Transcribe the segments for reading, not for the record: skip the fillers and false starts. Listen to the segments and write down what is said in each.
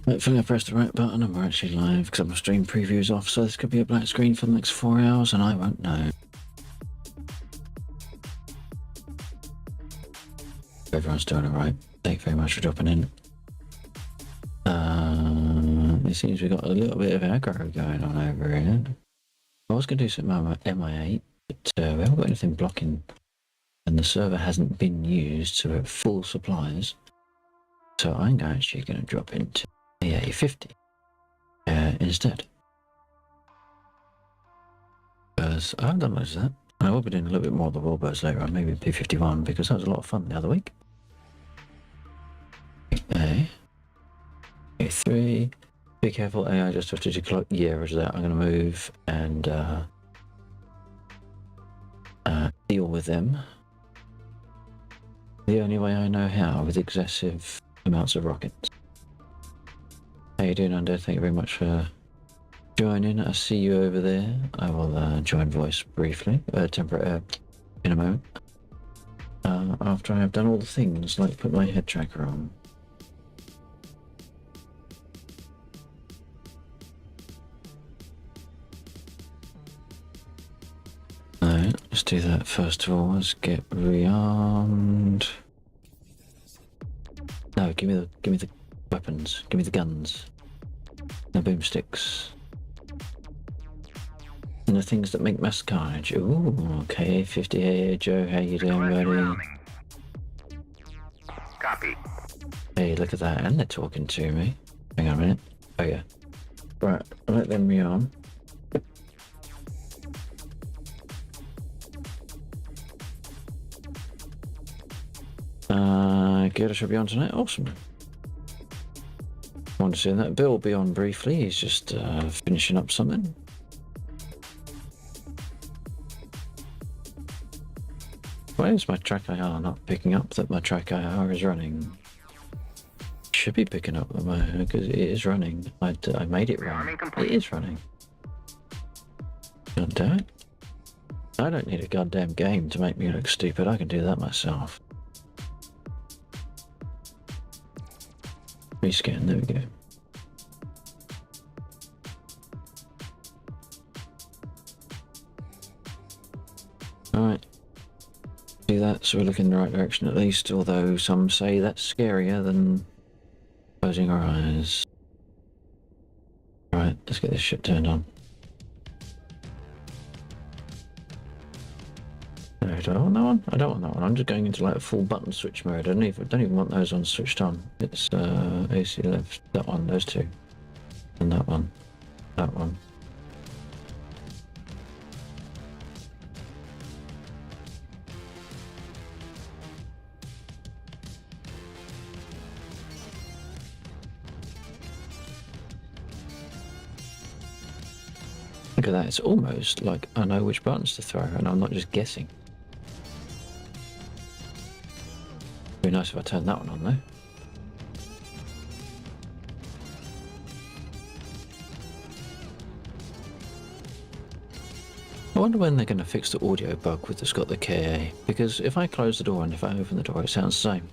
Hopefully I pressed the right button and we're actually live, because my stream preview's off, so this could be a black screen for the next 4 hours and I won't know. Everyone's doing alright. Thank you very much for dropping in. It seems we've got a little bit of aggro going on over here. I was going to do some MI8, but we haven't got anything blocking, and the server hasn't been used, so we're at full supplies. So I'm actually going to drop into A50 instead. Because I haven't done much of that. I will be doing a little bit more of the Warbirds later on, maybe P51, because that was a lot of fun the other week. A3. Be careful, AI just have to declare. Yeah, roger that. I'm going to move and deal with them the only way I know how, with excessive amounts of rockets. How you doing, Undead? Thank you very much for joining. I see you over there. I will join voice briefly, in a moment. After I have done all the things, like put my head tracker on. Alright, let's do that first of all. Let's get rearmed. No, give me the weapons. Give me the guns. The boomsticks. And the things that make mass carnage. Ooh, okay, 50. Hey, Joe, how you doing, buddy? Copy. Hey, look at that, and they're talking to me. Hang on a minute. Oh yeah. Right, I'll let them rearm. Gerda should be on tonight. Awesome. I want to see that. Bill will be on briefly. He's just finishing up something. Why is my track IR not picking up that my track IR is running? Should be picking up because it is running. I made it run. It is running. God damn it. I don't need a goddamn game to make me look stupid. I can do that myself. Rescan, there we go. Alright. Do that, so we're looking in the right direction at least, although some say that's scarier than closing our eyes. Alright, let's get this shit turned on. No, do I want that one? I don't want that one. I'm just going into like a full button switch mode. I don't even want those ones switched on. It's AC left, that one, those two. And that one. That one. Look at that, it's almost like I know which buttons to throw and I'm not just guessing. Be nice if I turned that one on though. I wonder when they're going to fix the audio bug with it's got the KA, because if I close the door and if I open the door it sounds the same.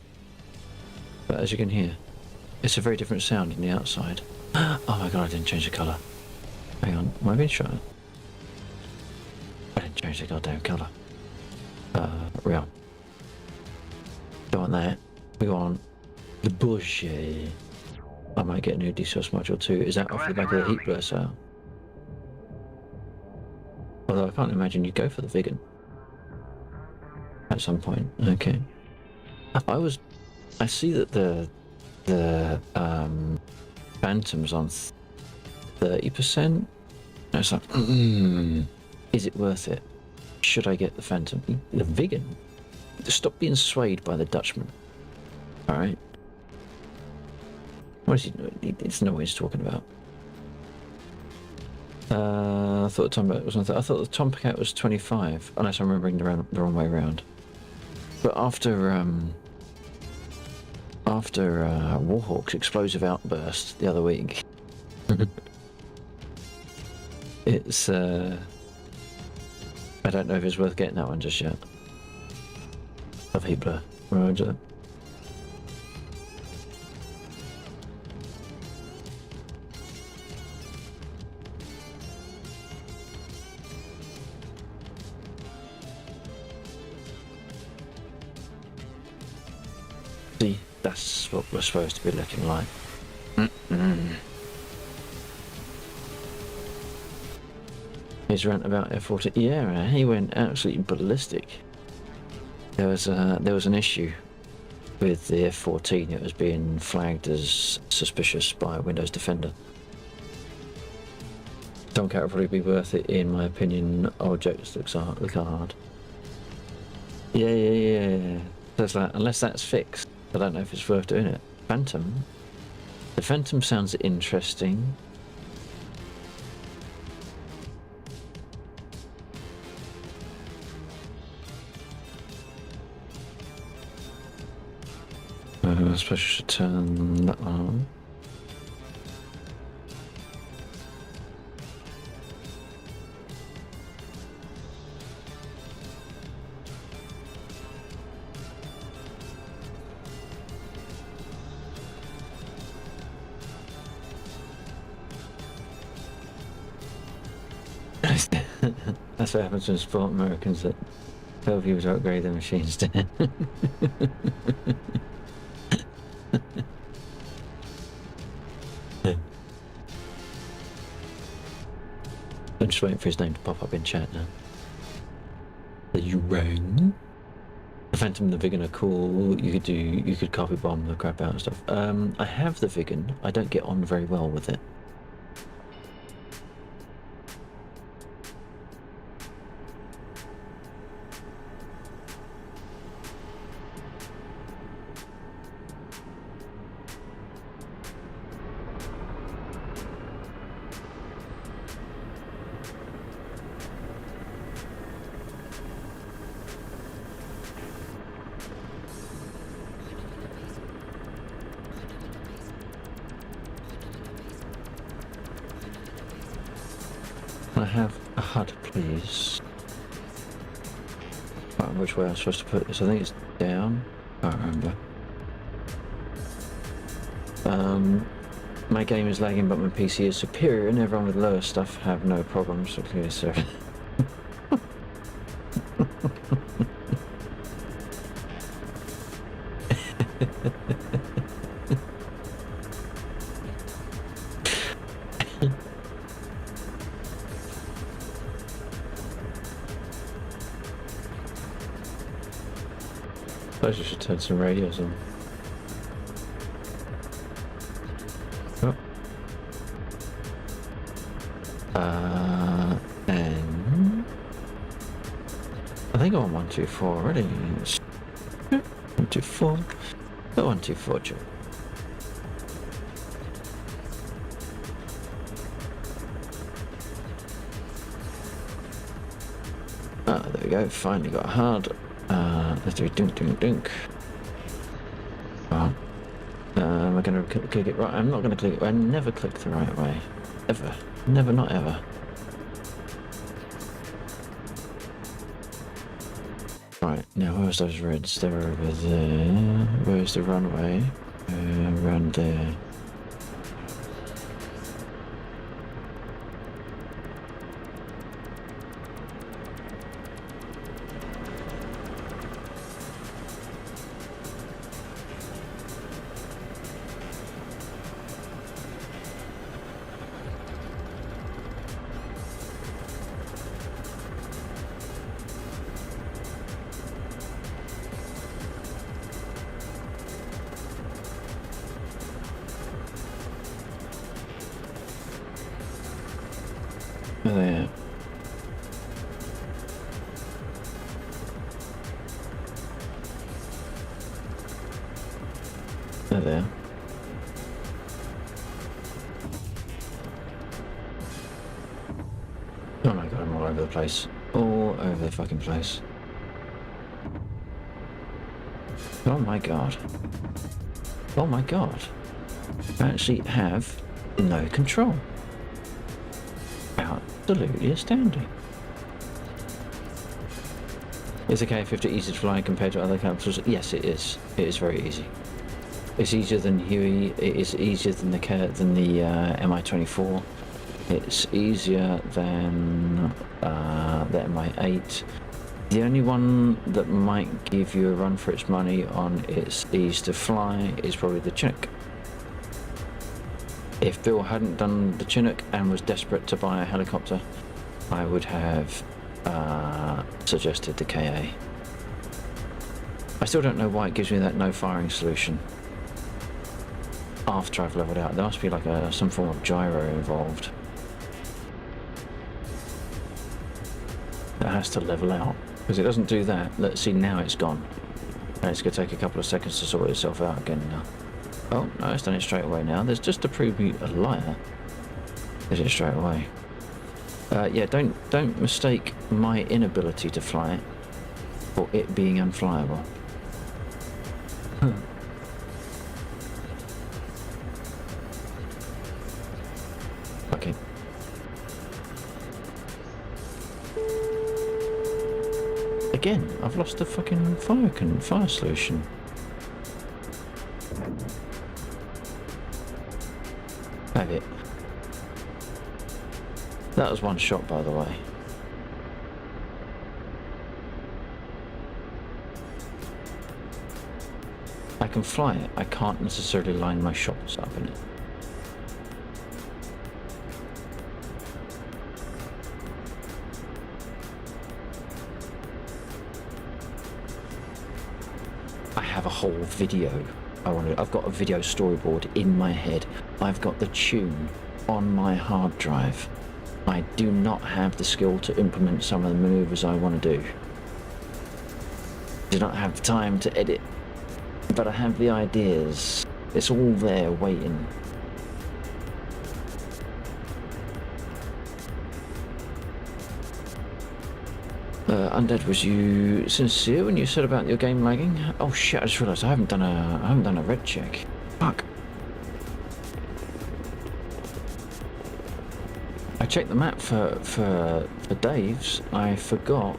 But as you can hear, it's a very different sound on the outside. Oh my god, I didn't change the colour. Hang on, am I being shot? I didn't change the goddamn colour. Real. Don't want that. We want the bullshit. I might get a new DCS module too. Is that off the back of the heat blur sale? Although I can't imagine you'd go for the vegan. At some point. Okay. I see that the Phantom's on 30%. It's like, is it worth it? Should I get the Phantom? The vegan? Stop being swayed by the Dutchman. Alright? What is he? It's no way he's talking about. I thought the Tomcat was 25, unless I'm remembering the wrong way around. But after Warhawk's explosive outburst the other week, it's I don't know if it's worth getting that one just yet. Of Hebler, Roger. that's what we're supposed to be looking like. Mm-mm. His rant about F-14, yeah, he went absolutely ballistic. There was an issue with the F-14. It was being flagged as suspicious by Windows Defender. Tomcat would probably be worth it, in my opinion. Old jokes look hard. Yeah. That's like, unless that's fixed, I don't know if it's worth doing it. Phantom. The Phantom sounds interesting. I suppose I should turn that on. That's what happens when sport Americans that tell viewers to upgrade their machines to. I'm just waiting for his name to pop up in chat now. Are you rang? The Phantom and the Vigan are cool. You could copy bomb the crap out and stuff. I have the Vigan. I don't get on very well with it. I have a HUD, please. Which way I'm supposed to put this? I think it's down. I can't remember. My game is lagging, but my PC is superior, and everyone with lower stuff have no problems. So clearly, sir. I suppose I should turn some radios on. Oh. And I think I'm on 124 already. 124. Got 124, Joe. Ah, there we go. Finally got hard. Let's do dunk. Oh. Am I going to click it right? I'm not going to click it. I never click the right way. Ever. Never, not ever. Right, now where's those reds? They're over there. Where's the runway? Around there. There. There. Oh my god, I'm all over the place. All over the fucking place. Oh my god. Oh my god. I actually have no control. Absolutely astounding. Is the K50 easy to fly compared to other capitals? Yes, it is. It is very easy. It's easier than Huey. It is easier than the Mi-24. It's easier than the Mi-8. The only one that might give you a run for its money on its ease to fly is probably the Chinook. If Bill hadn't done the Chinook and was desperate to buy a helicopter, I would have suggested the KA. I still don't know why it gives me that no firing solution after I've leveled out. There must be like some form of gyro involved that has to level out, because it doesn't do that. Let's see, now it's gone, and it's going to take a couple of seconds to sort itself out again now. Oh no, it's done it straight away now. There's just to prove me a liar. Did it straight away. Yeah, don't mistake my inability to fly it for it being unflyable. Okay. Again, I've lost the fucking fire solution. Have it. That was one shot, by the way. I can fly it, I can't necessarily line my shots up in it. I have a whole video. I've got a video storyboard in my head. I've got the tune on my hard drive. I do not have the skill to implement some of the maneuvers I want to do. Do not have time to edit, but I have the ideas. It's all there waiting. Undead, was you sincere when you said about your game lagging? Oh shit! I just realised I haven't done a red check. Fuck. I checked the map for Dave's. I forgot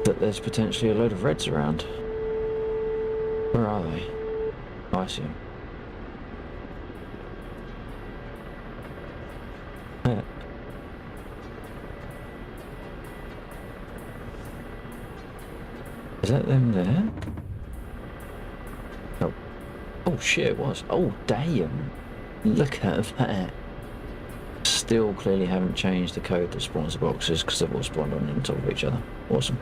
that there's potentially a load of reds around. Where are they? Oh, I see them. Yeah. Is that them there? Oh. Oh shit, it was. Oh damn. Look at that. Still clearly haven't changed the code that spawns the boxes because they've all spawned on top of each other. Awesome.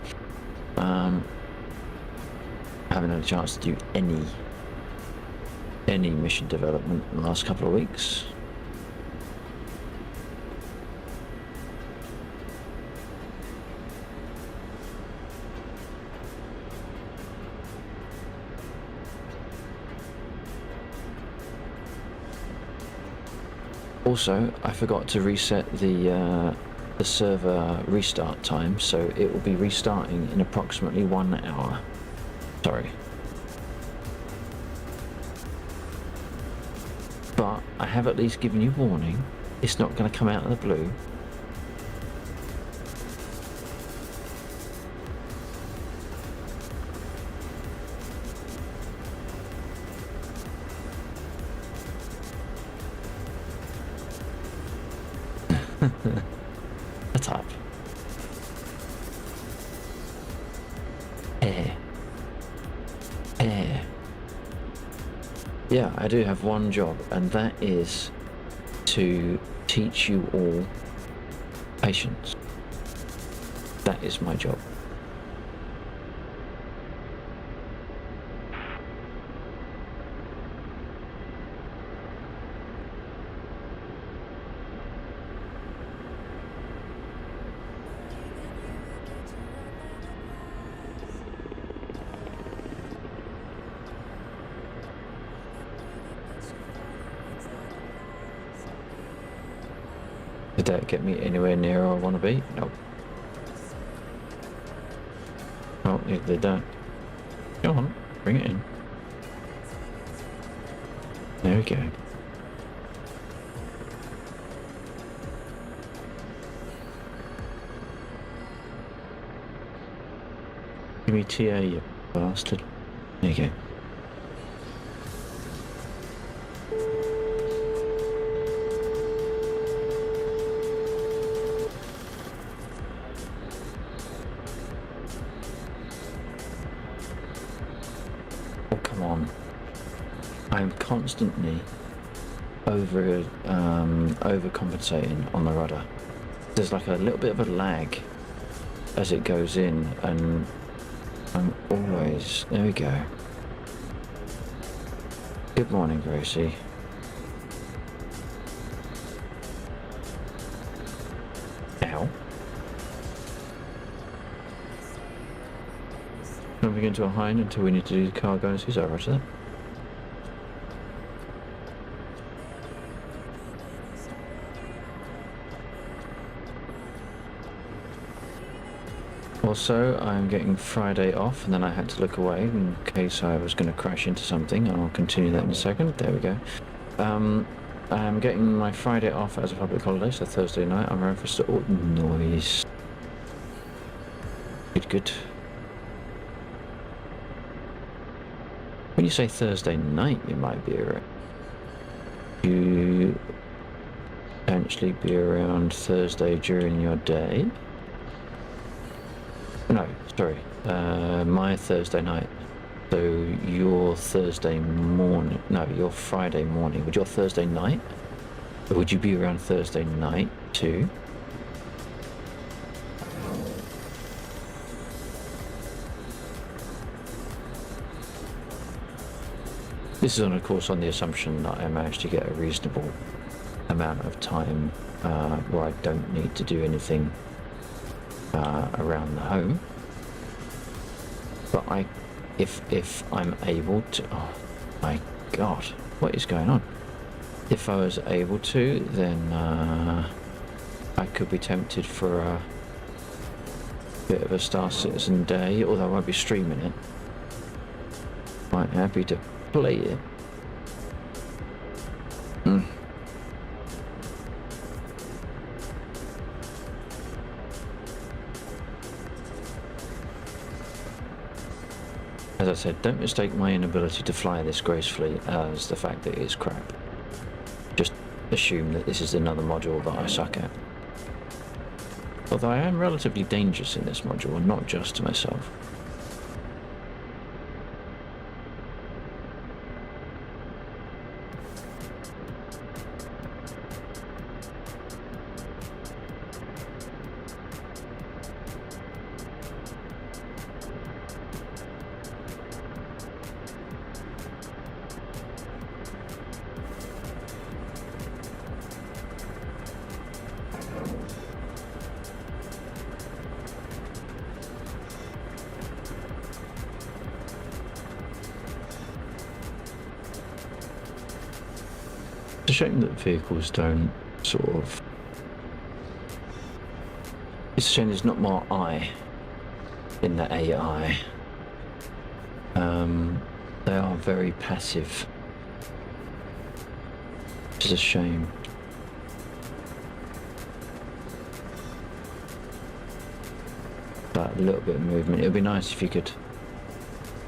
Haven't had a chance to do any mission development in the last couple of weeks. Also, I forgot to reset the server restart time, so it will be restarting in approximately 1 hour. Sorry. But I have at least given you warning. It's not going to come out of the blue. What's up? Yeah, I do have one job, and that is to teach you all patience. That is my job. Did that get me anywhere near where I want to be? Nope. Oh, they don't. Come on, bring it in. There we go. Give me TA, you bastard. There you go. I'm constantly overcompensating on the rudder. There's like a little bit of a lag as it goes in, and I'm always... There we go. Good morning, Gracie. Ow. Don't begin to a hind until we need to do the cargo and see over to that. Also, I'm getting Friday off, and then I had to look away in case I was going to crash into something. I'll continue that in a second. There we go. I'm getting my Friday off as a public holiday, so Thursday night I'm around for noise. Good. When you say Thursday night, you might be around. You potentially be around Thursday during your day. No, sorry, my Thursday night. So your Thursday morning, no, your Friday morning. Would your Thursday night? Or would you be around Thursday night too? This is, of course, on the assumption that I managed to get a reasonable amount of time where I don't need to do anything around the home. But if I'm able to, oh my god, what is going on? If I was able to, then I could be tempted for a bit of a Star Citizen day, although I won't be streaming it. Quite happy to play it. As I said, don't mistake my inability to fly this gracefully as the fact that it's crap. Just assume that this is another module that I suck at. Although I am relatively dangerous in this module, and not just to myself. It's a shame that vehicles don't sort of... It's a shame there's not more I in the AI. They are very passive. Which is a shame. But a little bit of movement. It would be nice if you could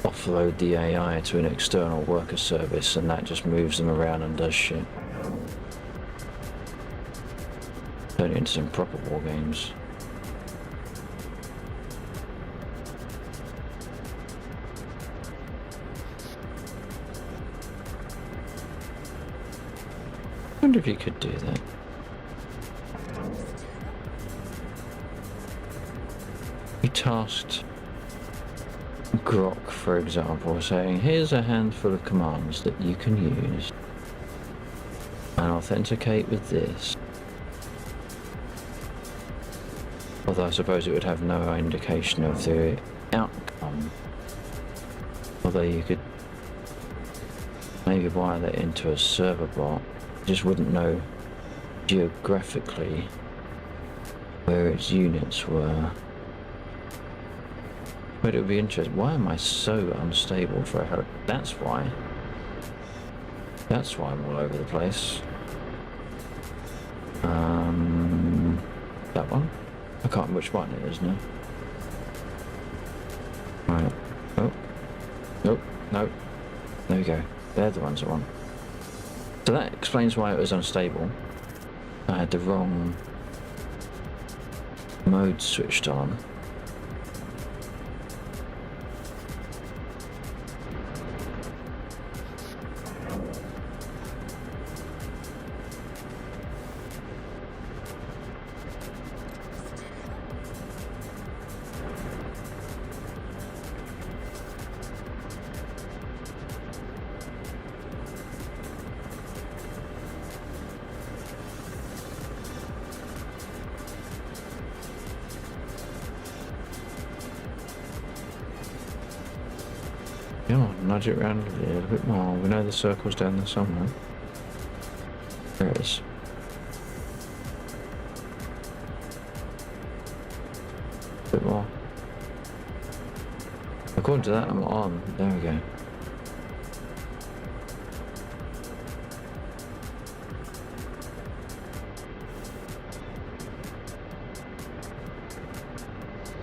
offload the AI to an external worker service and that just moves them around and does shit. Turn it into some proper war games. I wonder if you could do that. You tasked Grok, for example, saying, here's a handful of commands that you can use and authenticate with this. Although I suppose it would have no indication of the outcome. Although you could maybe wire that into a server bot. You just wouldn't know geographically where its units were. But it would be interesting. Why am I so unstable for a heli? That's why. That's why I'm all over the place. That one? I can't remember which one it is now. Right. Oh. Nope. No. There we go. They're the ones I want. So that explains why it was unstable. I had the wrong mode switched on. Come on, nudge it around a little bit more. We know the circle's down there somewhere. There it is. A bit more. According to that, I'm on. There we go.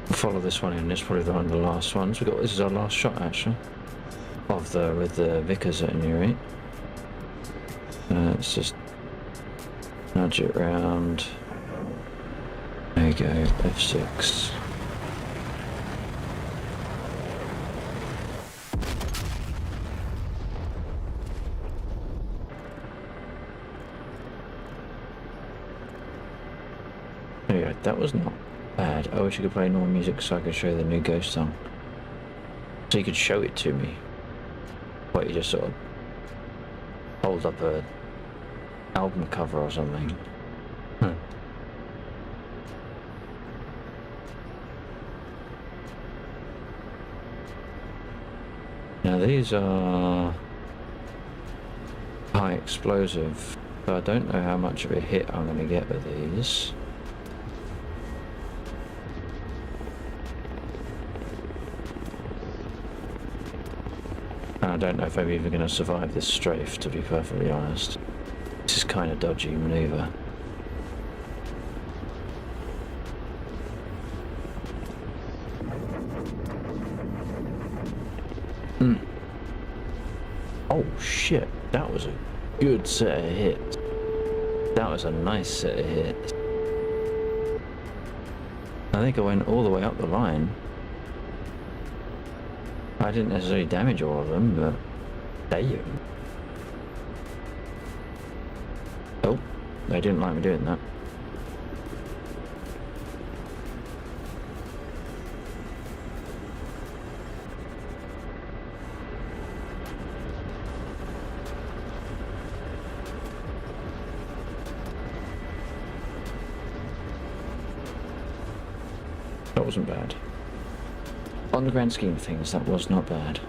Follow this one in. It's probably one of the last ones. This is our last shot actually of with the Vickers at any rate. Let's just nudge it around. There you go, F6. There you go, that was not bad. I wish you could play normal music so I could show you the new Ghost song. So you could show it to me. But you just sort of hold up a album cover or something. Now these are high explosive, so I don't know how much of a hit I'm going to get with these. I don't know if I'm even going to survive this strafe, to be perfectly honest. This is kind of dodgy maneuver. Oh shit, that was a good set of hits. That was a nice set of hits. I think I went all the way up the line. I didn't necessarily damage all of them, but damn. Oh, they didn't like me doing that. That wasn't bad. On the grand scheme of things, that was not bad.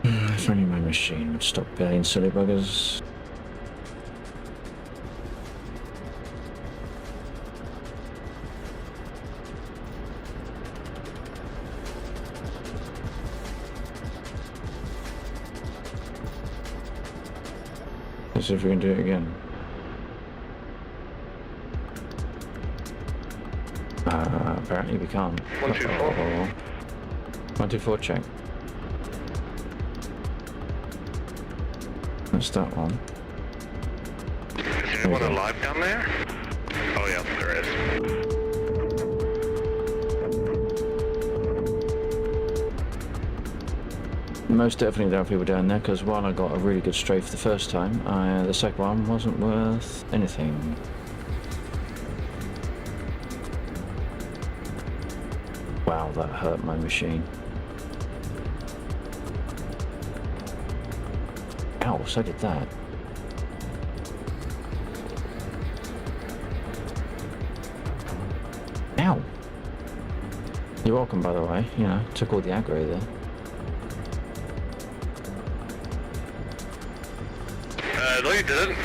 If only my machine would stop billing silly buggers. Let's see if we can do it again. Apparently we can't. 124. 124 check. That's that one. Is anyone alive down there? Oh yeah, there is. Most definitely there are people down there, because while I got a really good strafe the first time, the second one wasn't worth anything. Wow, that hurt my machine. Ow, so did that. Ow! You're welcome, by the way. You know, took all the aggro there. No you didn't.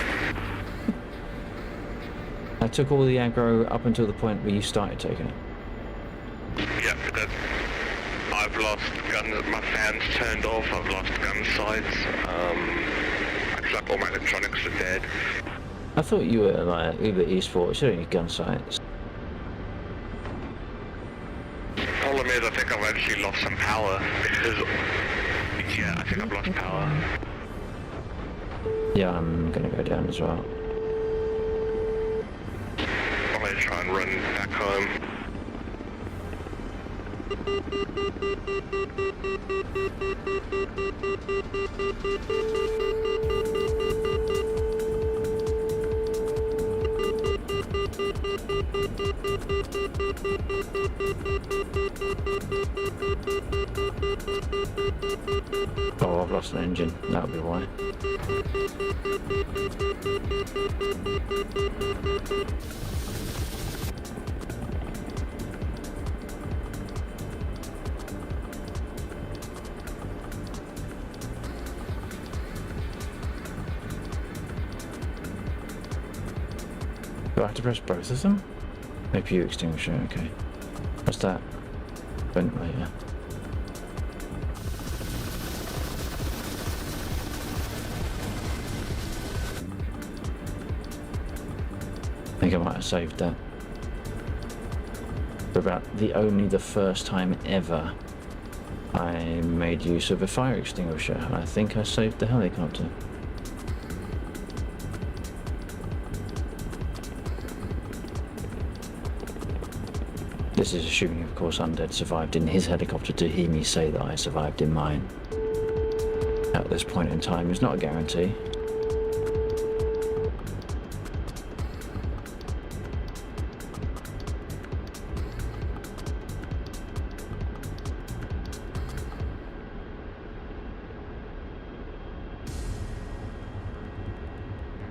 I took all the aggro up until the point where you started taking it. Yeah, because I've lost guns, my fans turned off, I've lost gun sights, like all my electronics are dead. I thought you were like Uber Esports, you don't need gun sights. Problem is I think I've actually lost some power because, yeah, I think I've lost power. Yeah, I'm gonna go down as well. I'm gonna try and run back home. lost an engine. That'll be why. Do I have to press both of them? APU extinguisher, okay. What's that? Ventilator. I think I might have saved that. For about only the first time ever I made use of a fire extinguisher. I think I saved the helicopter. This is assuming, of course, Undead survived in his helicopter to hear me say that I survived in mine. At this point in time is not a guarantee.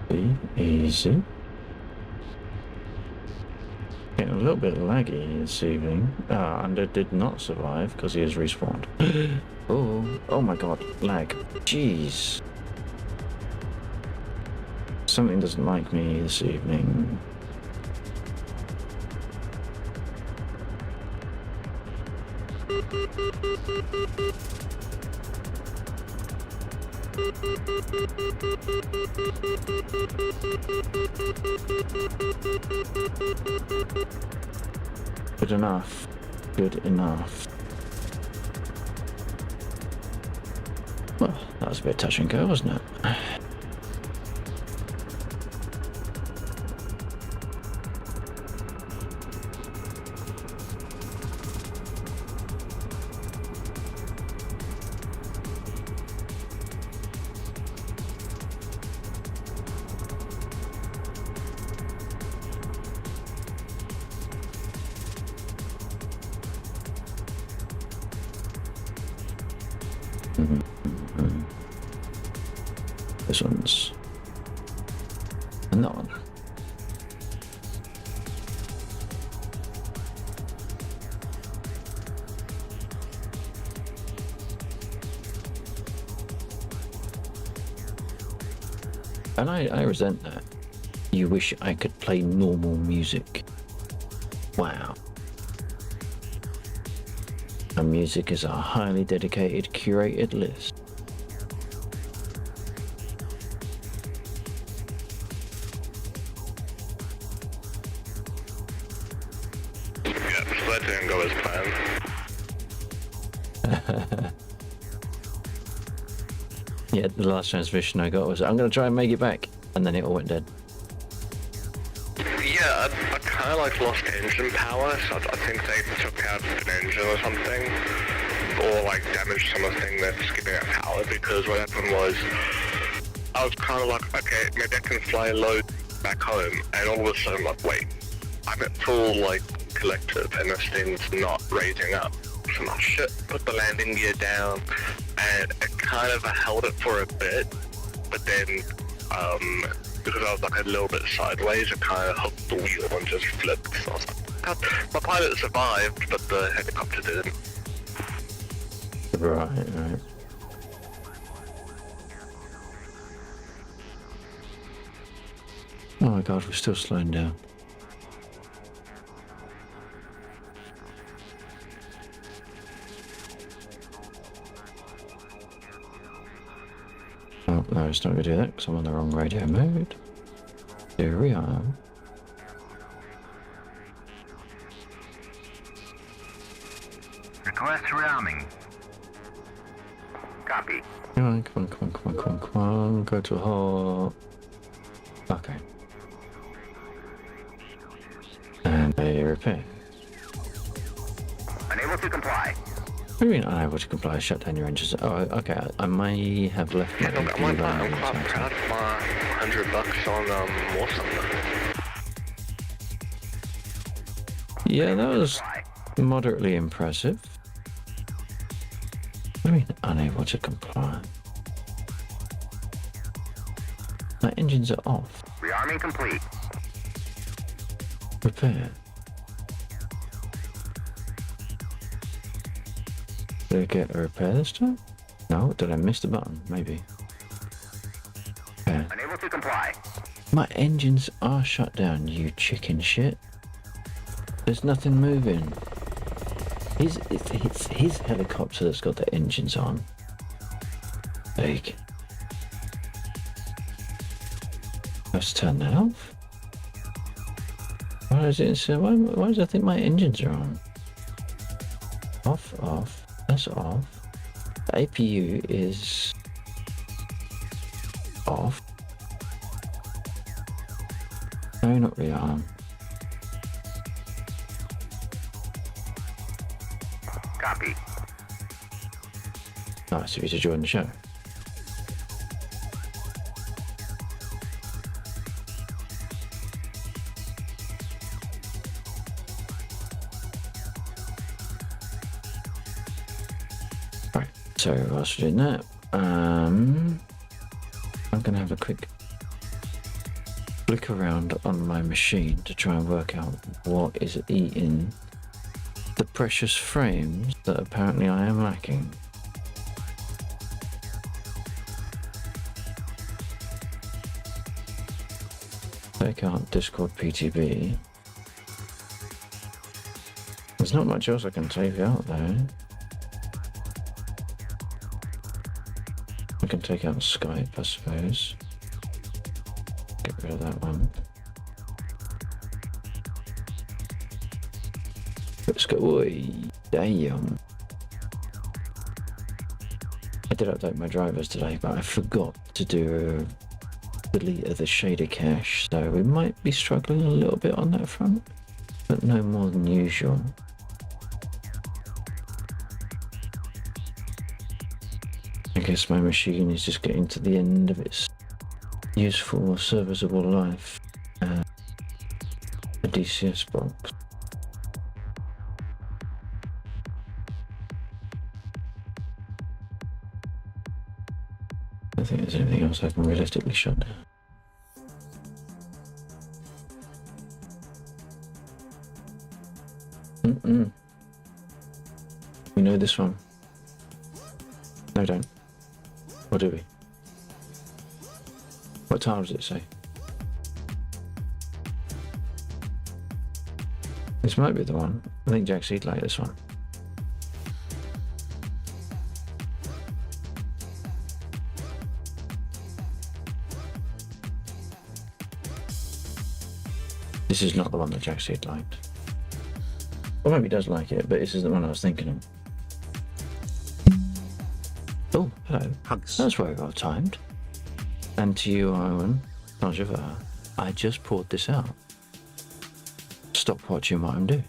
Be easy. Getting a little bit laggy this evening. Undead did not survive because he has respawned. Oh my god, lag. Jeez. Something doesn't like me this evening. Good enough. Good enough. Well, that was a bit touch and go, wasn't it? This one's and that one. And I resent that. You wish I could play normal music. Wow. And music is a highly dedicated, curated list. That didn't go as planned. Yeah, the last transmission I got was, I'm going to try and make it back. And then it all went dead. Yeah, I kind of like lost engine power, so I think they took out an engine or something. Or like damaged some of the thing that's giving out power, because what happened was, I was kind of like, okay, maybe I can fly low back home, and all of a sudden, like, wait, I'm at full, like, collective, and this thing's not raising up. So I'm like, shit, put the landing gear down, and it kind of held it for a bit, but then, because I was like a little bit sideways, it kind of hooked the wheel and just flipped. So I was like, God, my pilot survived, but the helicopter didn't. Right. Oh my god, we're still slowing down. Oh, no, it's not going to do that because I'm on the wrong radio mode. Here we are. Request rearming. Copy. Come on. Go to a hole. Okay. And a repair. Unable to comply. What do you mean unable to comply? Shut down your engines. Oh, okay. I may have left my I'm MP running. quite proud of my $100 on War Thunder. Yeah, that was moderately impressive. What do you mean unable to comply? engines are off. Rearming complete. Repair. Did I get a repair this time? No, did I miss the button? Maybe. Repair. Unable to comply. My engines are shut down, you chicken shit. There's nothing moving. It's his helicopter that's got the engines on. Like, let's turn that off. Why does it say? Why does I think my engines are on? Off. That's off. The APU is off. No, not rearm. Copy. Nice of you to join the show. Right, so whilst we're doing that, I'm gonna have a quick look around on my machine to try and work out what is eating the precious frames that apparently I am lacking. Take out Discord PTB. There's not much else I can take out though. I can take out Skype, I suppose. Get rid of that one. Let's go. Oi, damn. I did update my drivers today, but I forgot to do a delete of the shader cache, so we might be struggling a little bit on that front, but no more than usual. I guess my machine is just getting to the end of its useful, serviceable life. A DCS box. I don't think there's anything else I can realistically shut down. We know this one. No, don't. Or do we? What time does it say? This might be the one. I think Jack Seed like this one. This is not the one that Jack Seed liked. Or maybe he does like it, but this is the one I was thinking of. Oh, hello. Hugs. That's very well timed. And to you, Owen, Tanjava, I just poured this out. Stop watching what I'm doing.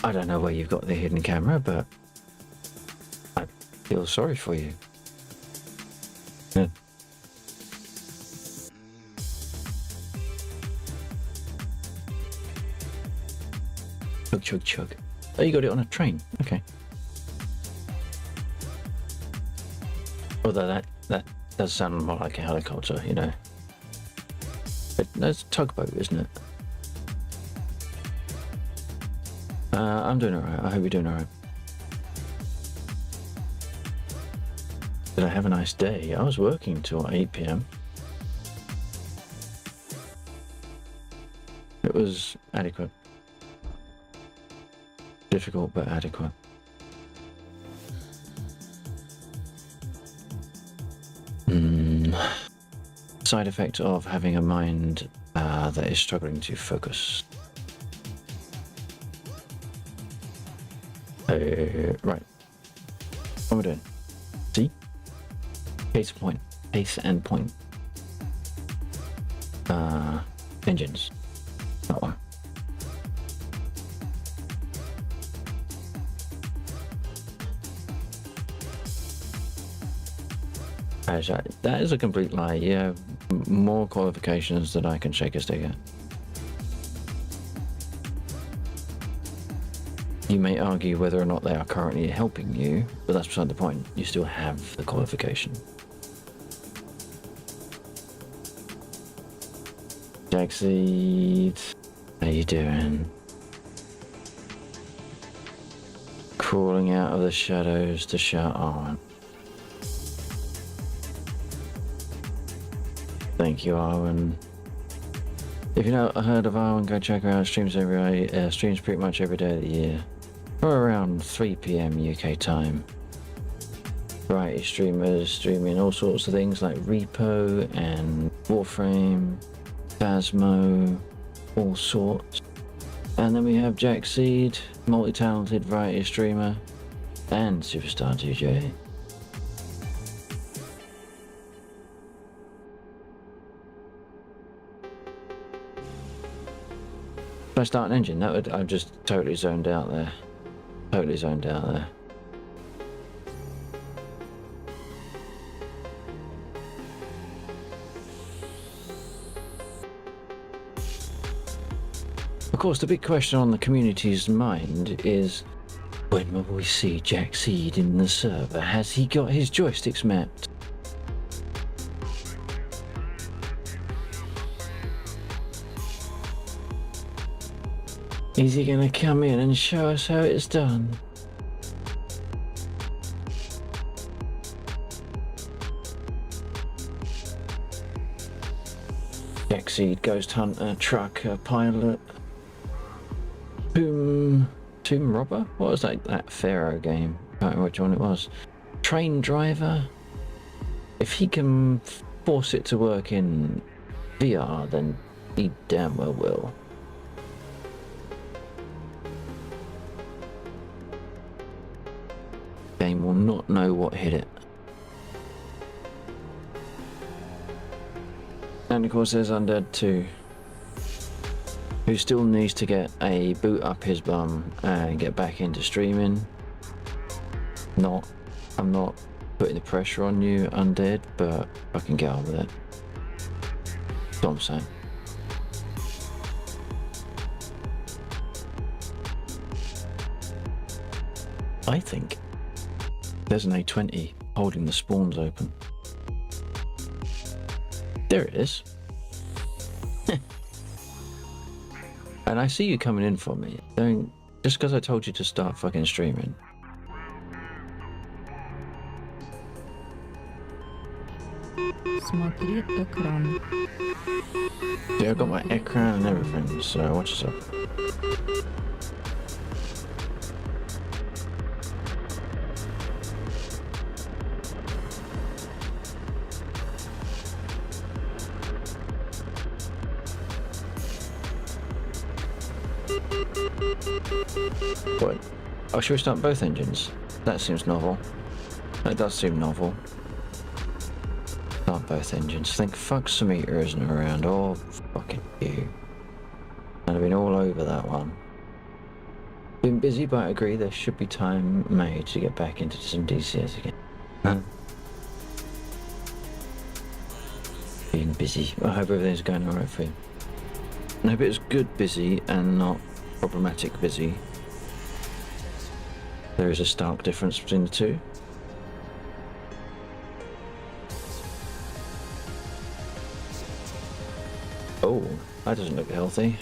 I don't know where you've got the hidden camera, but I feel sorry for you. Yeah. Chug, chug, chug. Oh, you got it on a train. Okay. Although that does sound more like a helicopter, you know. But that's a tugboat, isn't it? I'm doing alright. I hope you're doing alright. Did I have a nice day? I was working till 8 PM. It was adequate. Difficult, but adequate. Side effect of having a mind that is struggling to focus. Right. What am I doing? See? Pace point. Pace and point. Engines. That one. That is a complete lie. Yeah, more qualifications than I can shake a stick at. You may argue whether or not they are currently helping you, but that's beside the point. You still have the qualification. Jackseed, how you doing? Crawling out of the shadows to shout on. Thank you, Arwen. If you've not heard of Arwen, go check her out. Streams streams pretty much every day of the year, or around 3 p.m. UK time. Variety streamers streaming all sorts of things like Repo and Warframe, Phasmo, all sorts. And then we have Jackseed, multi-talented variety streamer, and Superstar DJ. If I start an engine, I'm just totally zoned out there. Totally zoned out there. Of course, the big question on the community's mind is, when will we see Jackseed in the server? Has he got his joysticks mapped? Is he going to come in and show us how it's done? Jackseed, Ghost Hunter, Trucker, Pilot, Tomb Robber? What was that Pharaoh game? I can't remember which one it was. Train Driver? If he can force it to work in VR, then he damn well will. Game will not know what hit it. And of course there's Undead 2, who still needs to get a boot up his bum and get back into streaming. I'm not putting the pressure on you, Undead, but I can get on with it. That's what I'm saying. I think there's an A20 holding the spawns open. There it is. And I see you coming in for me. Don't, just because I told you to start fucking streaming. Смотри экран. Yeah, I've got my ekran and everything, so watch yourself. What? Oh, should we start both engines? That seems novel. That does seem novel. Start both engines. Think Fuxometer isn't around. Oh, fucking you. And I've been all over that one. Been busy, but I agree there should be time made to get back into some DCS again. Huh? Being busy. I hope everything's going alright for you. I hope it's good busy and not problematic busy. There is a stark difference between the two. Oh, that doesn't look healthy.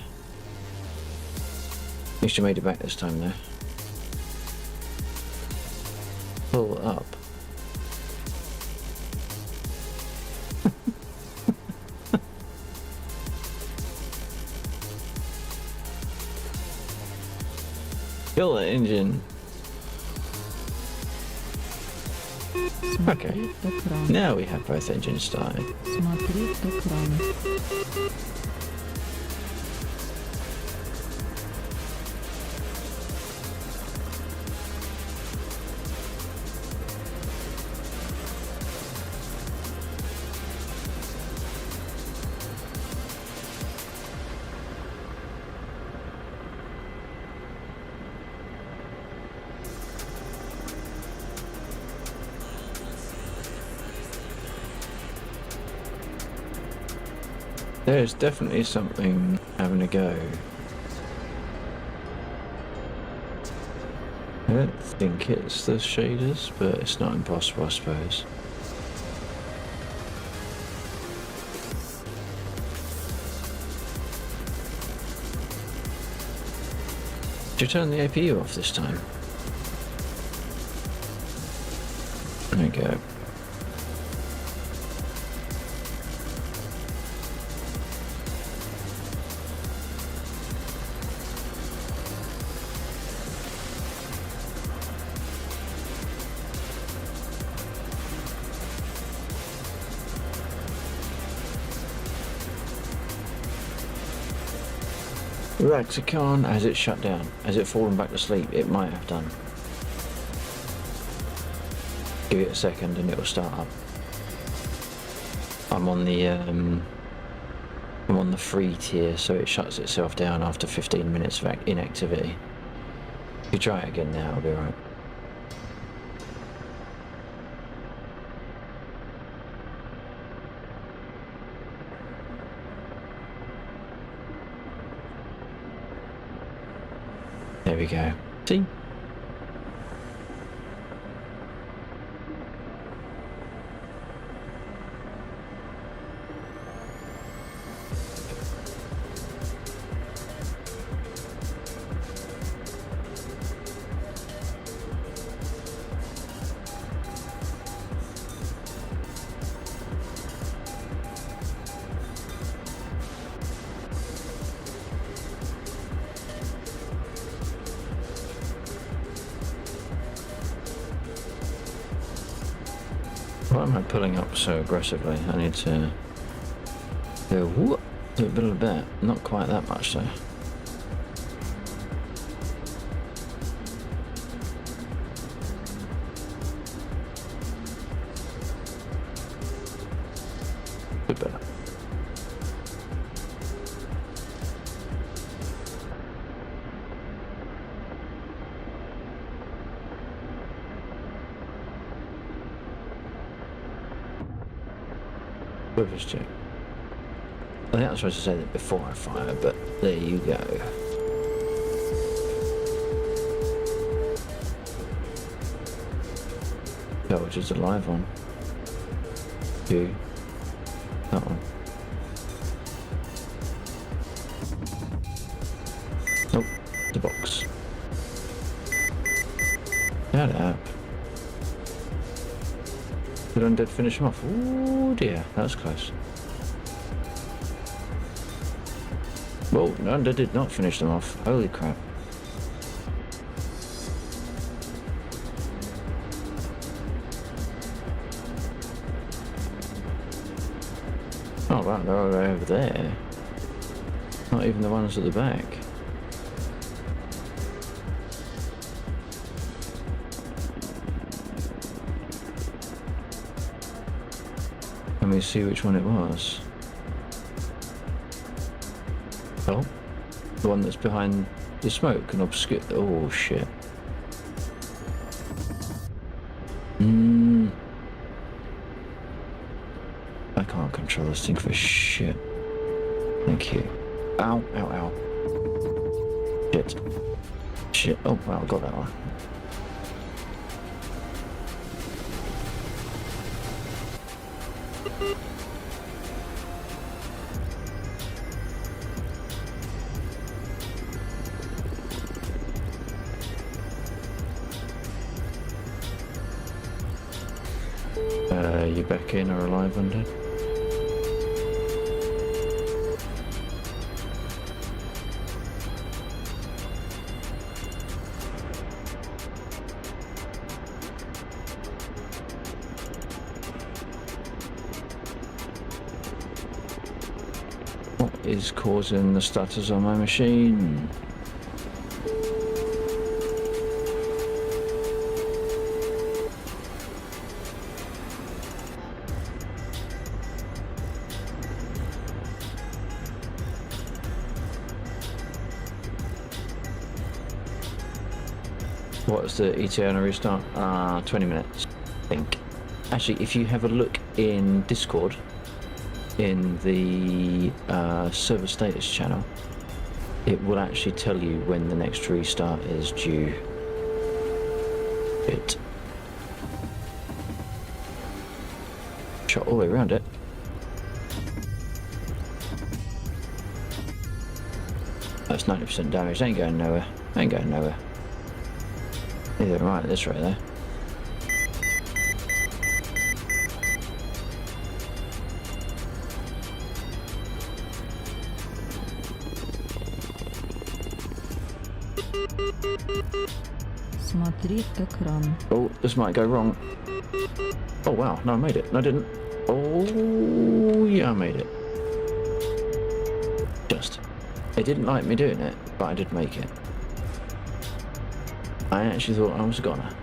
At least you made it back this time though. Pull up. Kill the engine. Okay. Now we have both engines starting. Смотри экран. There's definitely something having a go. I don't think it's the shaders, but it's not impossible, I suppose. Did you turn the APU off this time? There we go. Raxicon, has it shut down? Has it fallen back to sleep? It might have done. Give it a second and it will start up. I'm on the free tier, so it shuts itself down after 15 minutes of inactivity. If you try it again now, it'll be alright. There we go. See? Why am I pulling up so aggressively? I need to do whoop, do a little bit. Not quite that much though. Bit better. Rivers check. I think I'm supposed to say that before I fire, but there you go. Which is a live one. You. That one. Nope. The box. Shut up. Did Undead finish him off? Ooh dear, that was close. Well, Undead did not finish them off. Holy crap. Oh wow, they're all the way over there. Not even the ones at the back. Let me see which one it was. Oh, the one that's behind the smoke and obscure. Oh shit. I can't control this thing for shit. Thank you. Ow, ow, ow. Shit. Shit. Oh wow, I got that one. You back in or alive, Undead? What is causing the stutters on my machine? What's the ETA on a restart? 20 minutes, I think. Actually, if you have a look in Discord, in the server status channel, it will actually tell you when the next restart is due. It shot all the way around it. That's 90% damage. Ain't going nowhere. Ain't going nowhere. Either right at this rate there. Смотри экран. Oh, this might go wrong. Oh wow, no I made it. No I didn't. Oh yeah, I made it. Just. It didn't like me doing it, but I did make it. I actually thought I was gonna.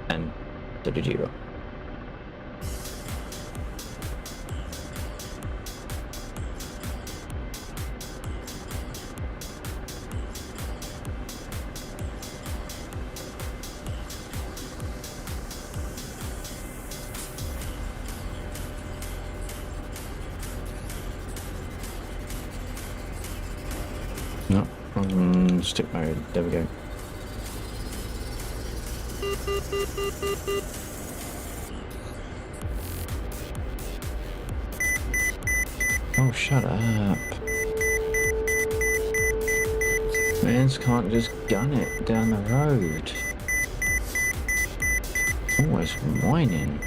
And so did you. No, stick mode. There we go. Oh, shut up. Mans can't just gun it down the road. Always whining.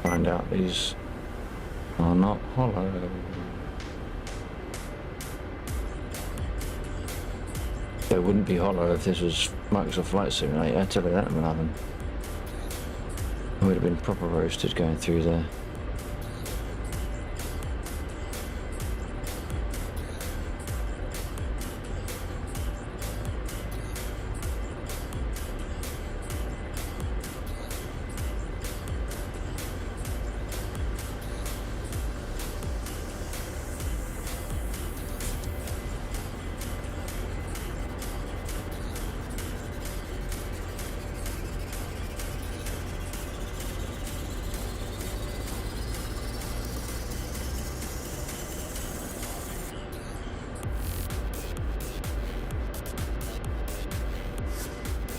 Find out these are not hollow. They wouldn't be hollow if this was Microsoft Flight Simulator, I tell you that, Melvin. It would have been proper roasted going through there.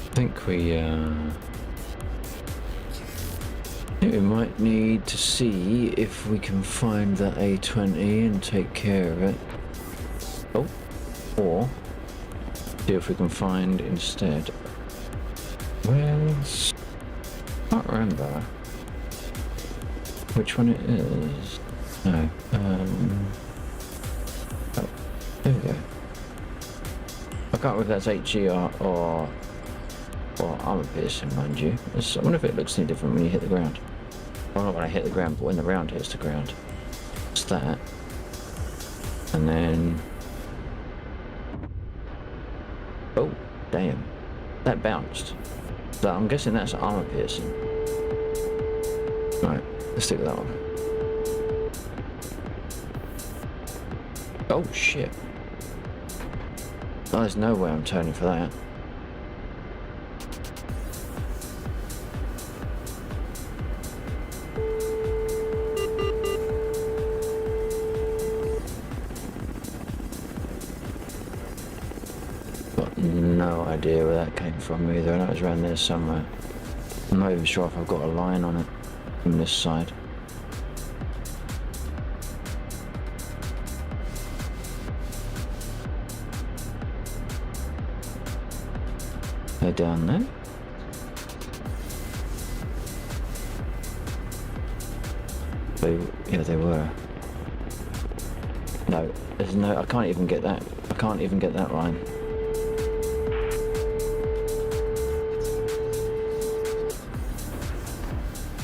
I think we might need to see if we can find the A20 and take care of it. Oh, or see if we can find instead. Where's... I can't remember which one it is. No. Oh, there we go. I can't remember if that's HGR or armor piercing, mind you. I wonder if it looks any different when you hit the ground. Well, not when I hit the ground, but when the round hits the ground. It's that. And then... Oh, damn. That bounced. So I'm guessing that's armor piercing. Right, let's stick with that one. Oh, shit. Oh, there's no way I'm turning for that. No idea where that came from either. I know it was around there somewhere. I'm not even sure if I've got a line on it from this side. They're down there. Yeah, they were. No, there's no. I can't even get that. I can't even get that line.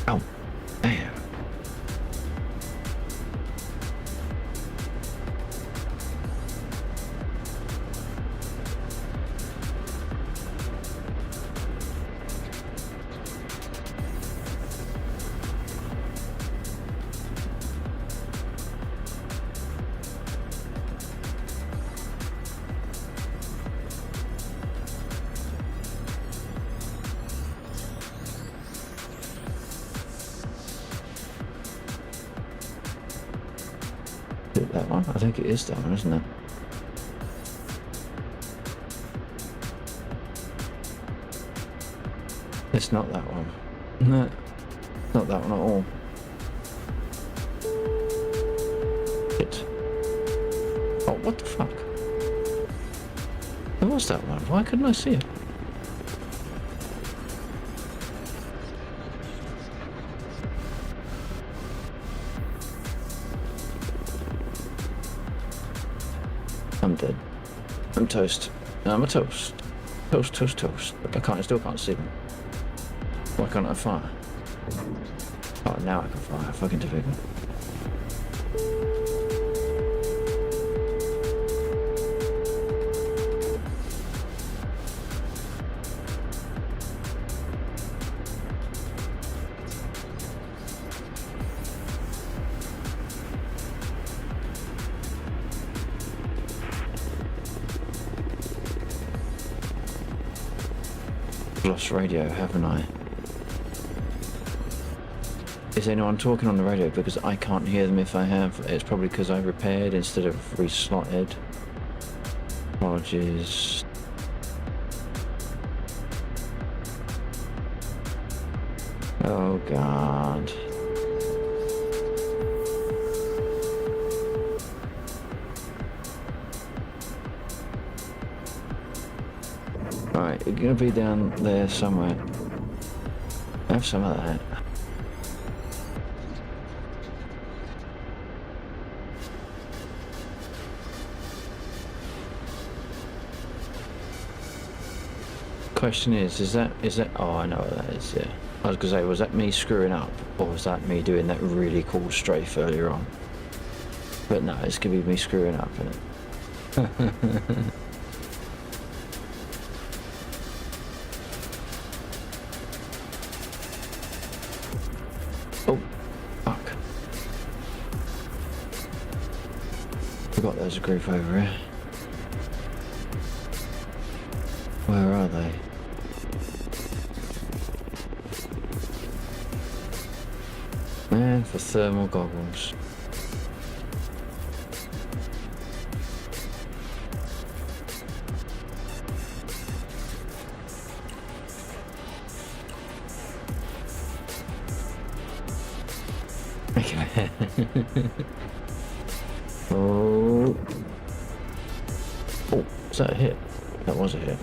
Oh, damn. Is it that one? I think it is that one, isn't it? It's not that one. No, not that one at all. Shit. Oh, what the fuck? Where was that one? Why couldn't I see it? I'm dead. I'm toast. I'm a toast. Toast, toast, toast. I still can't see them. Why can't I fire? Oh, now I can fire. Fucking difficult. Lost radio, haven't I? Is anyone talking on the radio? Because I can't hear them if I have. It's probably because I repaired instead of reslotted. Apologies. Oh god. Alright, you're gonna be down there somewhere. Have some of that. Question is that, oh, I know what that is, yeah. I was gonna say, was that me screwing up, or was that me doing that really cool strafe earlier on? But no, it's gonna be me screwing up, isn't it? Oh, fuck. Forgot there's a group over here. Where are they? Man, for thermal goggles. Okay. Oh. Oh, is that a hit? That was a hit.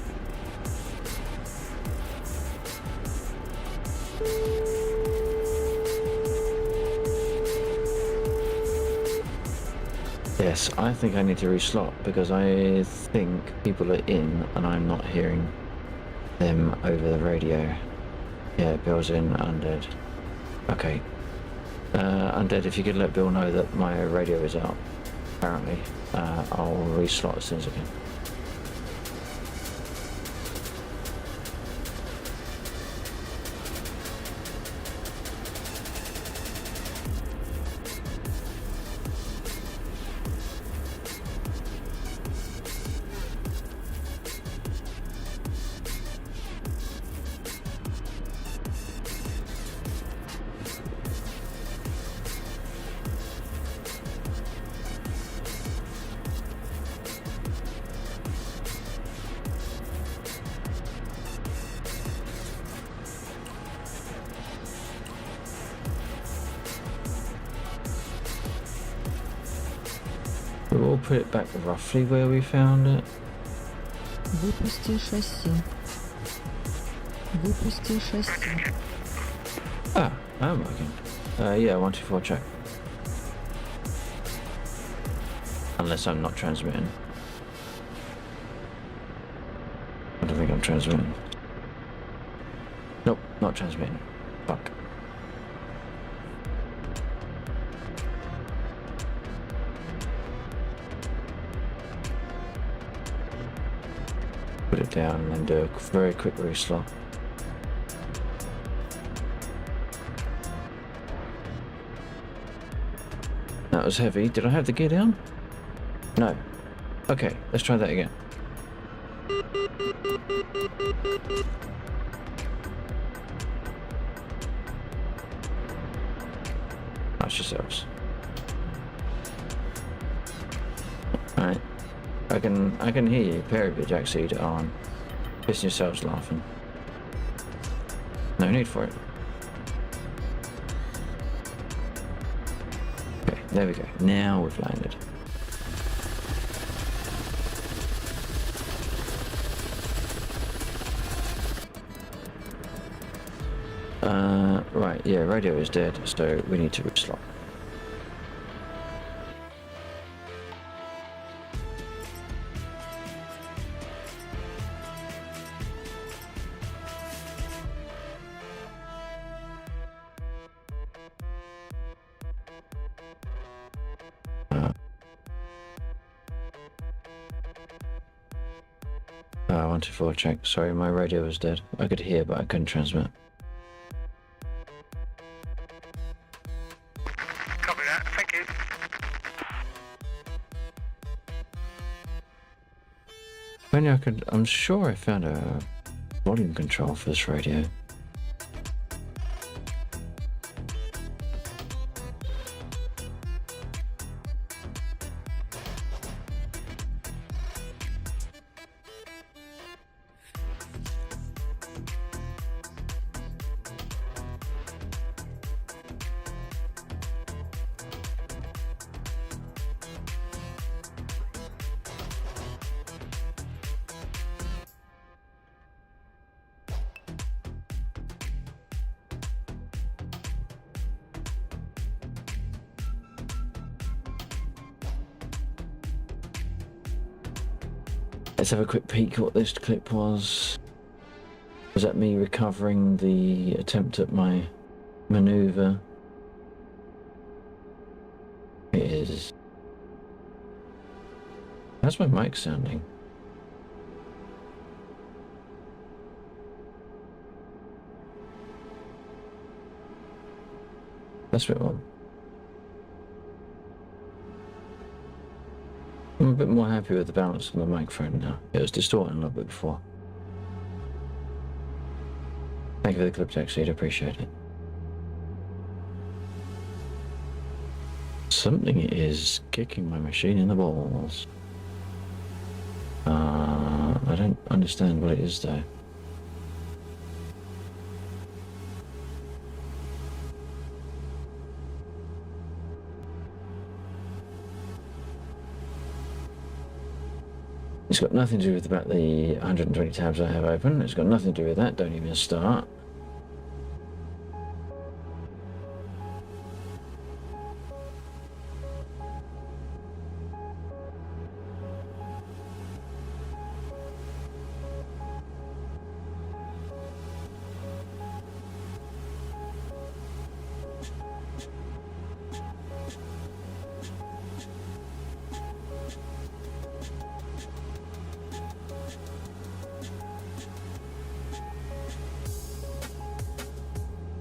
Yes, I think I need to reslot because I think people are in and I'm not hearing them over the radio. Yeah, Bill's in, Undead. Okay. Undead, if you could let Bill know that my radio is out, apparently, I'll reslot as soon as I can. We'll put it back roughly where we found it. Выпусти шасси. Выпусти шасси. Ah, I'm working. Yeah, 124 check. Unless I'm not transmitting. I don't think I'm transmitting. Nope, not transmitting. Fuck. Put it down and then do a very quick reslot. That was heavy. Did I have the gear down? No. Okay, let's try that again. Nice yourselves. Right. I can hear you. Period, Jackseed on. Pissing yourselves laughing. No need for it. Okay, there we go. Now we've landed. Right, yeah, radio is dead, so we need to reslot. Oh, 124 check. Sorry, my radio was dead. I could hear, but I couldn't transmit. Copy that. Thank you. Only I could. I'm sure I found a volume control for this radio. Let's have a quick peek at what this clip was. Was that me recovering the attempt at my maneuver? It is. How's my mic sounding? That's a bit one. I'm a bit more happy with the balance of my microphone now. It was distorting a little bit before. Thank you for the clip, Jackseed. I appreciate it. Something is kicking my machine in the balls. I don't understand what it is though. It's got nothing to do with about the 120 tabs I have open. It's got nothing to do with that. Don't even start.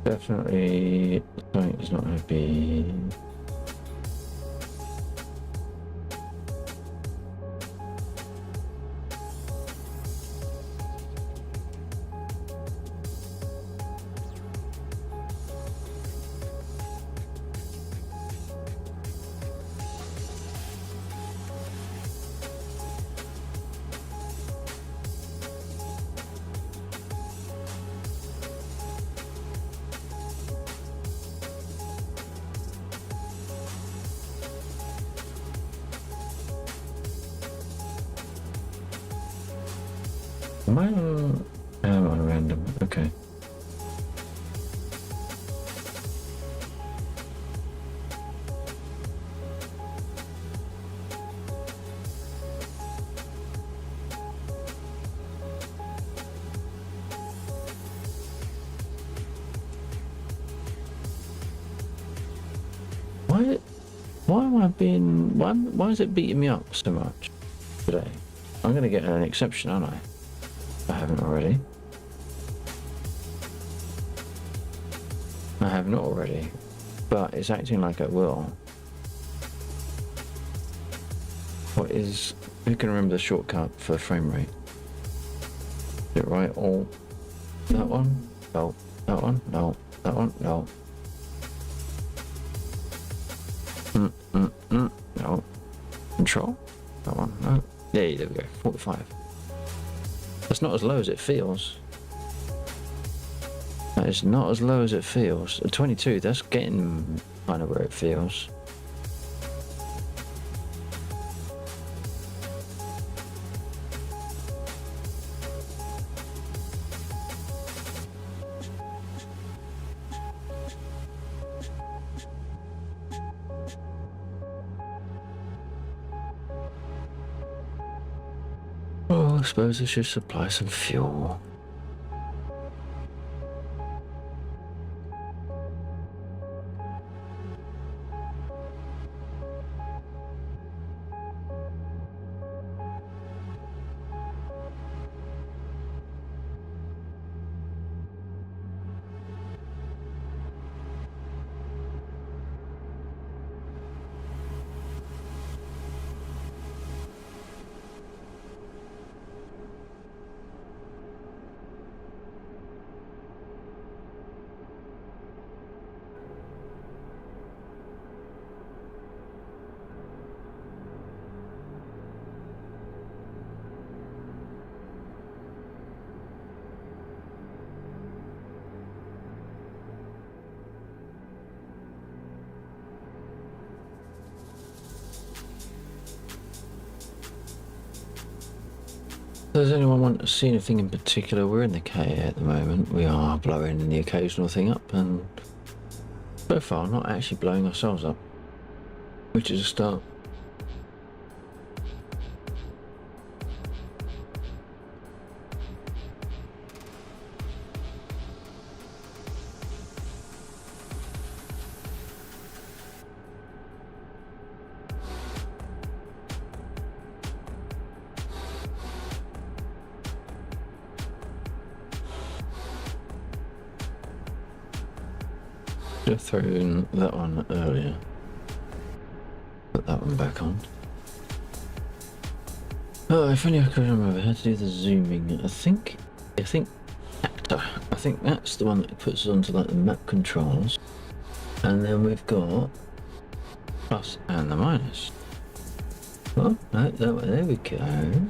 Definitely something is not going to be. Am I on? I'm on random. Okay. Why am I being? Why is it beating me up so much today? I'm gonna get an exception, aren't I? I haven't already. I have not already, but it's acting like I will. What is? Who can remember the shortcut for frame rate? Is it right? All that one? No. That one? No. That one? No. No. Control? that one. No. Yeah, there we go. 45. That's not as low as it feels. That is not as low as it feels. At 22, that's getting kind of where it feels. Oh, I suppose I should supply some fuel. Does anyone want to see anything in particular? We're in the K at the moment. We are blowing the occasional thing up, and so far not actually blowing ourselves up, which is a start. Should have thrown that one earlier. Put that one back on. Oh, if only I could remember how to do the zooming. I think actor. I think that's the one that puts us onto like the map controls. And then we've got plus and the minus. Oh, no, there we go.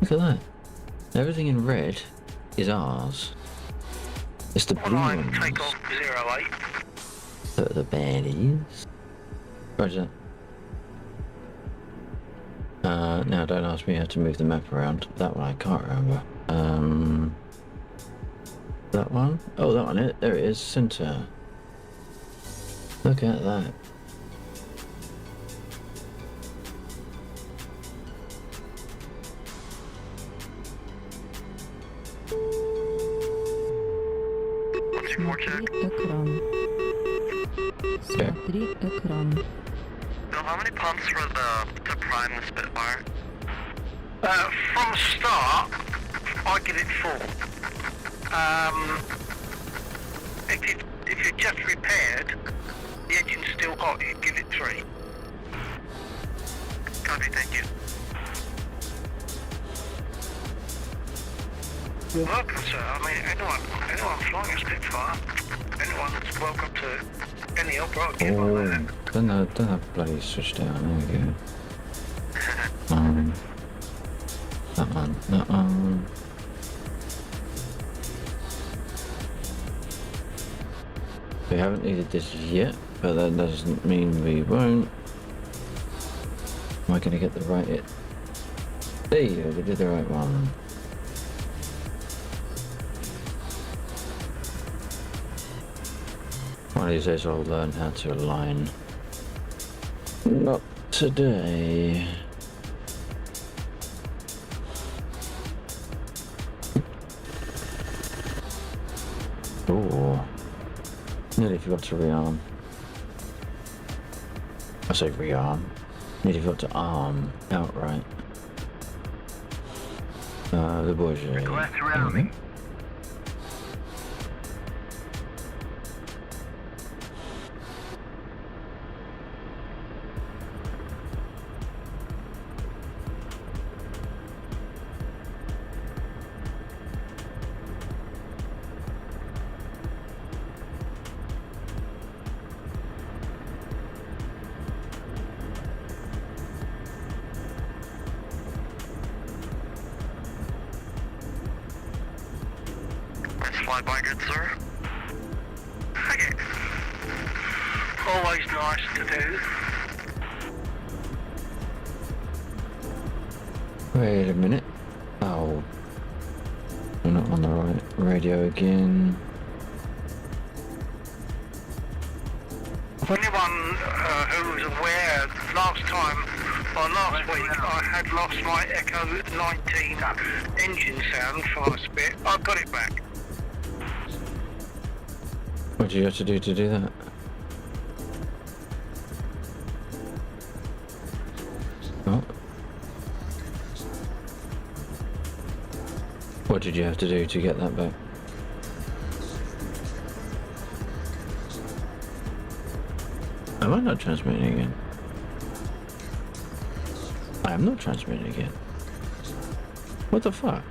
Look at that. Everything in red is ours. It's the blue ones. Take off 08. That are the baddies. Roger. Now don't ask me how to move the map around. That one I can't remember. That one? Oh, that one. There it is. Center. Look at that. Смотри экран. Смотри экран. Bill, how many pumps for the prime the Spitfire? From start, I give it 4. If you're just repaired, the engine's still hot, you give it 3. Copy, thank you. Welcome, sir. I mean, anyone flying a Spitfire, anyone that's welcome to any help I give on that. Don't have bloody switch down. There we go. That one. We haven't needed this yet, but that doesn't mean we won't. Am I going to get the right it? There you go, we did the right one. One of these days I'll learn how to align. Not today. Oh, nearly forgot to rearm. I say rearm. Nearly forgot to arm outright. The Bourget. Request rounding. Bye-bye, good sir. Okay. Always nice to do. Wait a minute. Oh. We're not on the right radio again. For anyone who's aware, last time, or last week, I had lost my Echo 19 engine sound for a bit. I've got it back. What do you have to do that? Oh. What did you have to do to get that back? Am I not transmitting again? I am not transmitting again. What the fuck?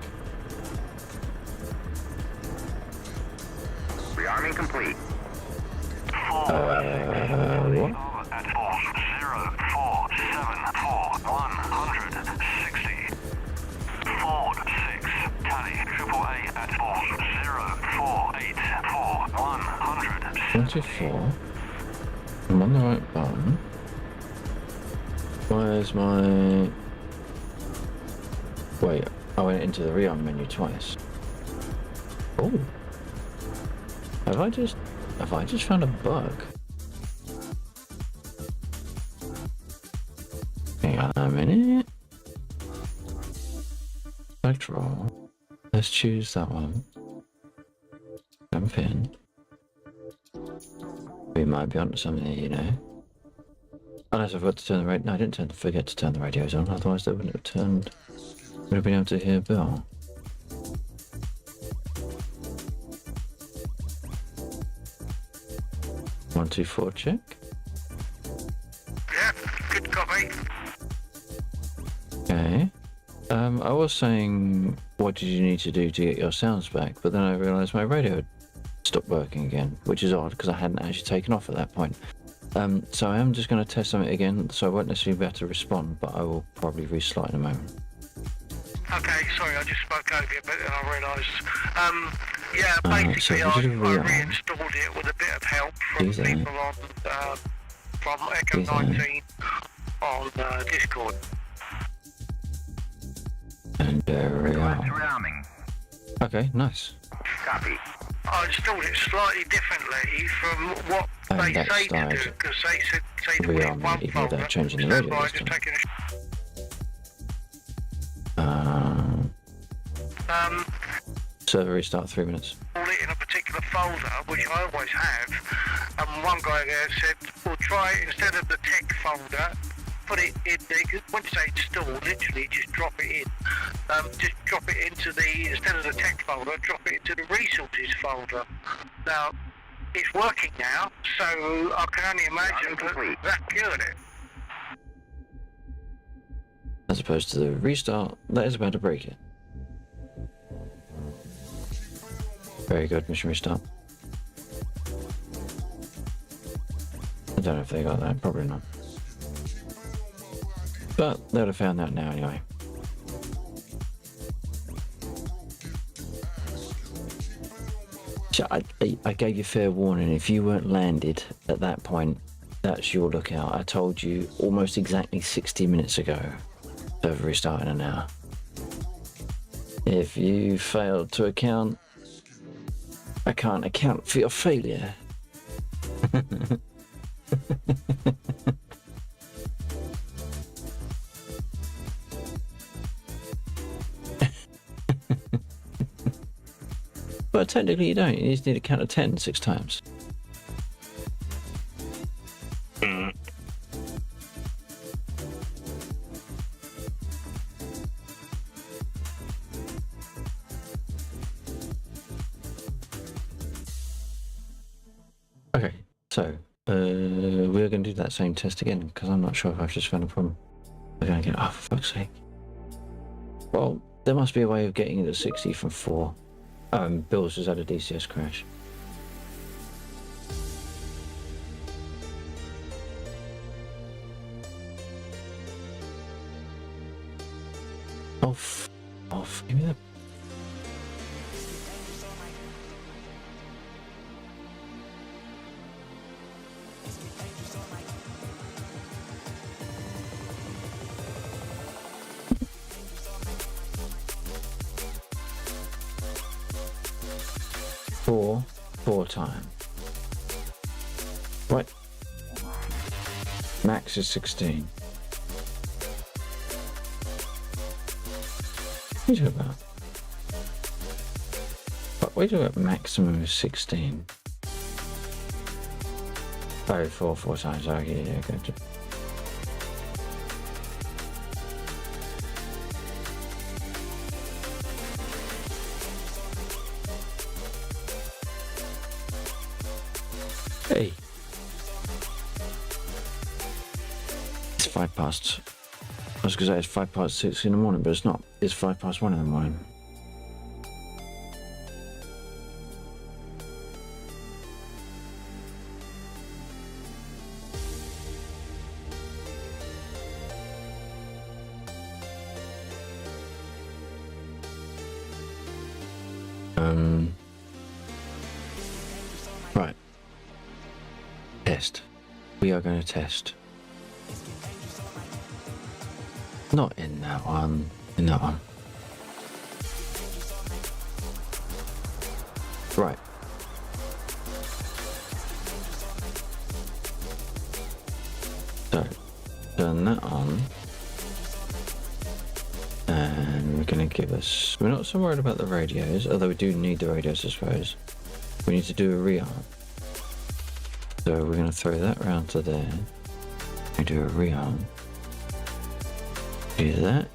Rearming complete. What? At 40474160. Ford 6, Tally, AAA at 40484160. 24. I'm on the right button. Where's my... Wait, I went into the rearm menu twice. Oh. Have I just found a bug? Hang on a minute. Select roll. Let's choose that one. Jump in. We might be onto something here, you know. Unless I forgot to turn the radio. No, I didn't forget to turn the radios on. Otherwise, they wouldn't have turned. Would have been able to hear Bill. One, two, four, check. Yeah, good copy. Okay. I was saying, what did you need to do to get your sounds back? But then I realised my radio had stopped working again, which is odd because I hadn't actually taken off at that point. So I am just going to test something again, so I won't necessarily be able to respond, but I will probably restart in a moment. Okay, sorry, I just spoke over you, but then I realised. Yeah, So basically we did a I rearm. reinstalled it with a bit of help from Is it? people on from Echo Is it? 19 on Discord. And rearm. Rearming. Okay, nice. Copy. I installed it slightly differently from what And they that say to started do, because they say to put it in rearm one even though folder they're changing the instead radio by this just time. taking Server restart 3 minutes. all it in a particular folder, which I always have, and one guy there said, well, try it instead of the tech folder, put it in there, because once they install, literally just drop it in. Just drop it into the, instead of the tech folder, drop it into the resources folder. Now, it's working now, so I can only imagine that cured it. As opposed to the restart, that is about to break it. Very good, mission restart. I don't know if they got that, probably not. But they would have found that now anyway. So I gave you fair warning. If you weren't landed at that point, that's your lookout. I told you almost exactly 60 minutes ago. Server restart in an hour. If you failed to account, I can't account for your failure. But technically you don't. You just need to count to 10 6 times. Okay, so we're going to do that same test again because I'm not sure if I've just found a problem. We're going to get, oh, for fuck's sake. Well, there must be a way of getting it at 60 from 4. Bill's just had a DCS crash. Oh, off. Give me that. 4 time. What? Max is 16. What are you talking about? What are you talking about? Maximum is 16. Oh, 4 times. Oh, yeah, gotcha. Hey. It's 5 past. I was going to say it's 5 past 6 in the morning, but it's not. It's 5 past 1 in the morning. Right. Test. We are going to test. Not in that one. In that one. Right. So, turn that on. And we're going to give us... We're not so worried about the radios, although we do need the radios, I suppose. We need to do a rearm. So we're going to throw that round to there. We do a rearm. Do that.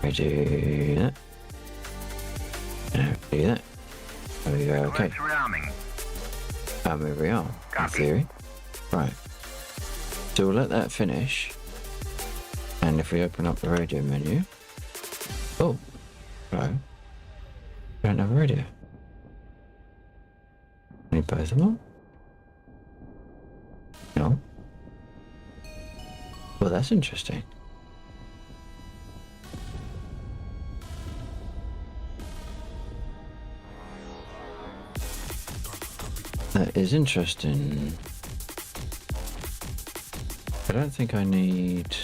We do that. And we do that. There we go, okay. Rearming. And we rearm, in Copy. theory. Right. So we'll let that finish. And if we open up the radio menu... Oh. Hello. We don't have a radio. Need both of them? No. Well, that's interesting. That is interesting. I don't think I need...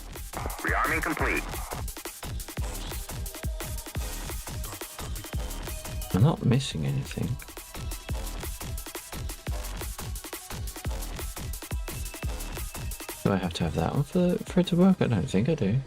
Rearming complete. I'm not missing anything. Do I have to have that one for it to work? I don't think I do.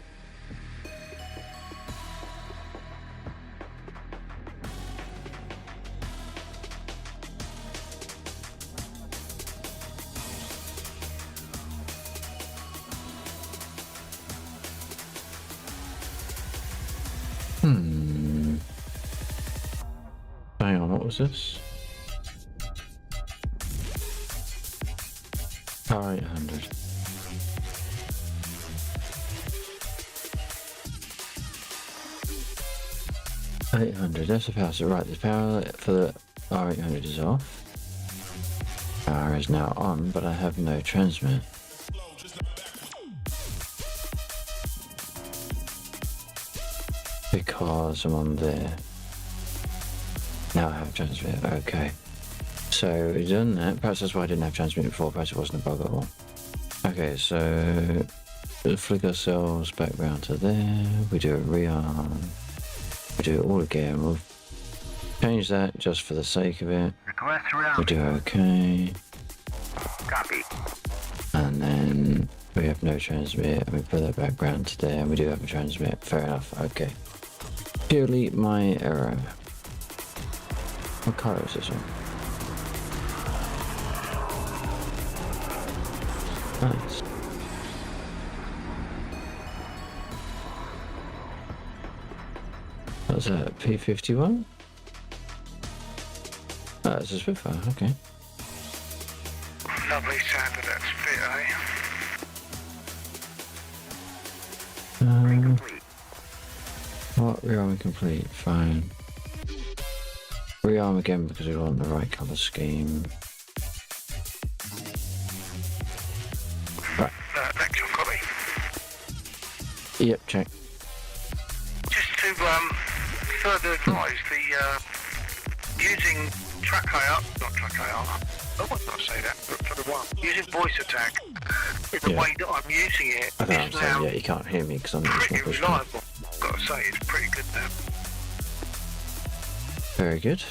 Hang on, what was this? Power 800. That's the power. So right, the power for the R800 is off. Power is now on, but I have no transmit. Because I'm on there. Now I have transmit, okay. So we've done that. Perhaps that's why I didn't have transmit before, perhaps it wasn't a bug at all. Okay, so we'll flick ourselves back round to there. We do a rearm. We do it all again. We'll change that just for the sake of it. Request We rearming. do okay. Copy. And then we have no transmit, and we put that back round to there, and we do have a transmit. Fair enough, okay. Purely my error. What colour is this one? Nice. What's that? P51? Oh, it's a Spitfire, okay. Lovely sound of that spit, Complete. What? Rearm complete, fine. Rearm again because we want the right colour scheme. Right. Vector, copy. Yep, check. Just to further advise, using track IR, not track IR, I would not say that, but for the one, using voice attack in the Yeah. way that I'm using it I don't is understand, now yeah, you can't hear me because I'm not pretty pushing. reliable. I've got to say, it's pretty good now. Very good.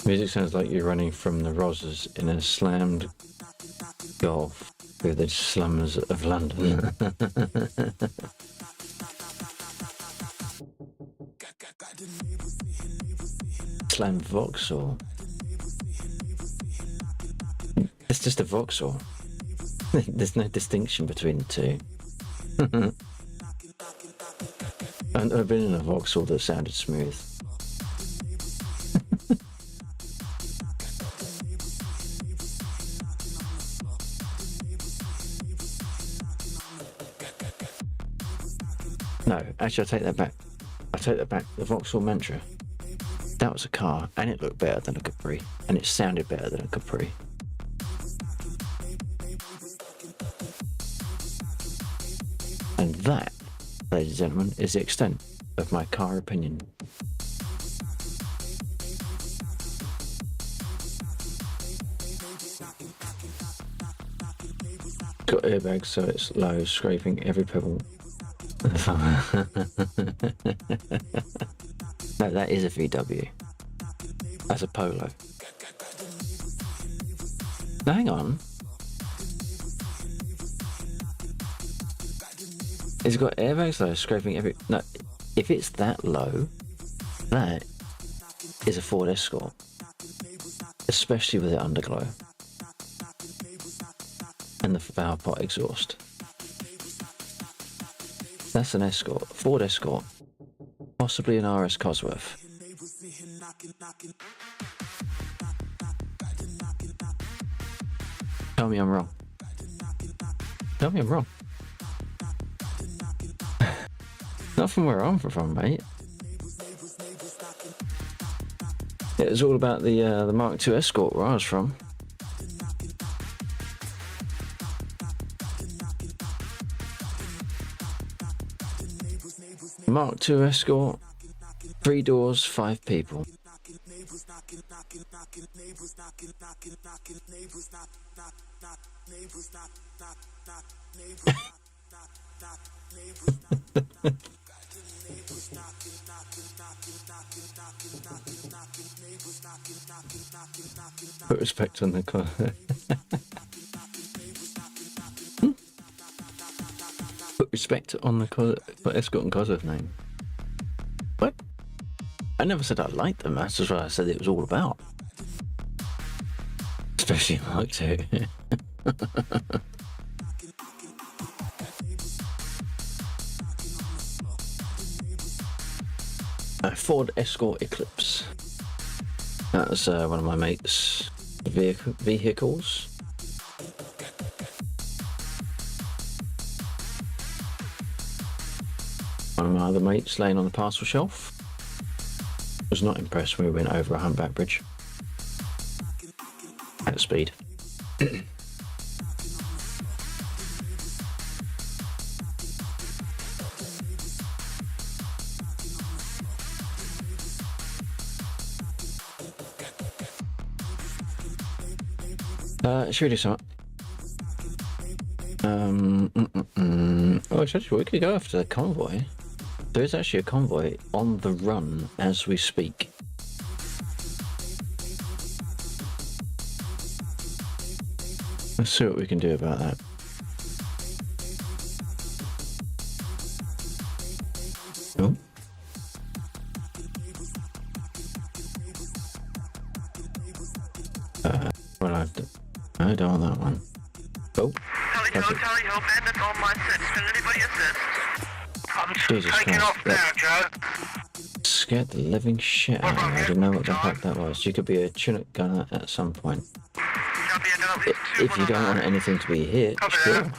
Music sounds like you're running from the Rosses in a slammed golf through the slums of London. Slam Vauxhall. It's just a Vauxhall. There's no distinction between the two. I've never been in a Vauxhall that sounded smooth. No, actually, I take that back. I take that back. The Vauxhall Mantra. That was a car, and it looked better than a Capri, and it sounded better than a Capri. And that, ladies and gentlemen, is the extent of my car opinion. It's got airbags, so it's low, scraping every pebble. No, that is a VW. That's a Polo. Now, hang on. It's got airbags though, scraping every... No, if it's that low, that is a Ford Escort. Especially with the underglow. And the flower pot exhaust. That's an Escort. Ford Escort. Possibly an RS Cosworth. Tell me I'm wrong. Tell me I'm wrong. Not from where I'm from, mate. It was all about the Mark II Escort where I was from. Mark II Escort, 3 doors, 5 people. Put respect on the car. Put respect on the Escort and Cosworth name. What? I never said I liked them. That's just what I said it was all about. Especially Mark II. Ford Escort Eclipse. That was one of my mates' vehicles. One of my other mates laying on the parcel shelf. Was not impressed when we went over a humpback bridge. At speed. Should we do something? Oh, actually, we could go after the convoy. There is actually a convoy on the run as we speak. Let's see what we can do about that. Oh. Well, I don't want that one. Oh. Tally ho, bandits on my set. Can anybody assist? I'm Jesus taking Christ. off now, Joe. Scared the living shit out of me. I didn't know what the heck that was. You could be a Chinook gunner at some point. If you don't want anything to be hit, sure.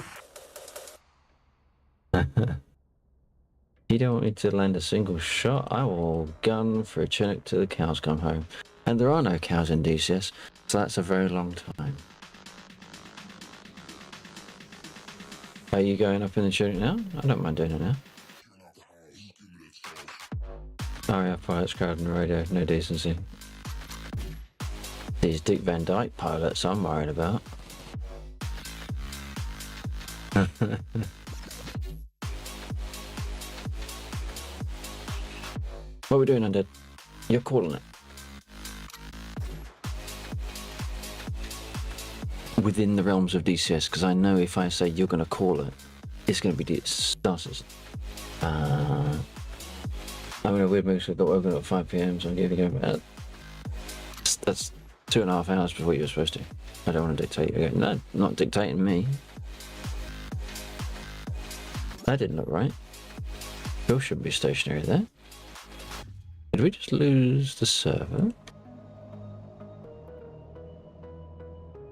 You don't want me to land a single shot? I will gun for a Chinook till the cows come home. And there are no cows in DCS, so that's a very long time. Are you going up in the Chinook now? I don't mind doing it now. Sorry, our pilot's crowd on the radio, no decency. These Dick Van Dyke pilots I'm worried about. What are we doing, Undead? You're calling it. Within the realms of DCS, because I know if I say you're going to call it, it's going to be starters. I'm in a weird mood, so I got woken up at 5 PM, so I'm going to go. That's 2.5 hours before you were supposed to. I don't want to dictate you. No, not dictating me. That didn't look right. Bill shouldn't be stationary there. Did we just lose the server?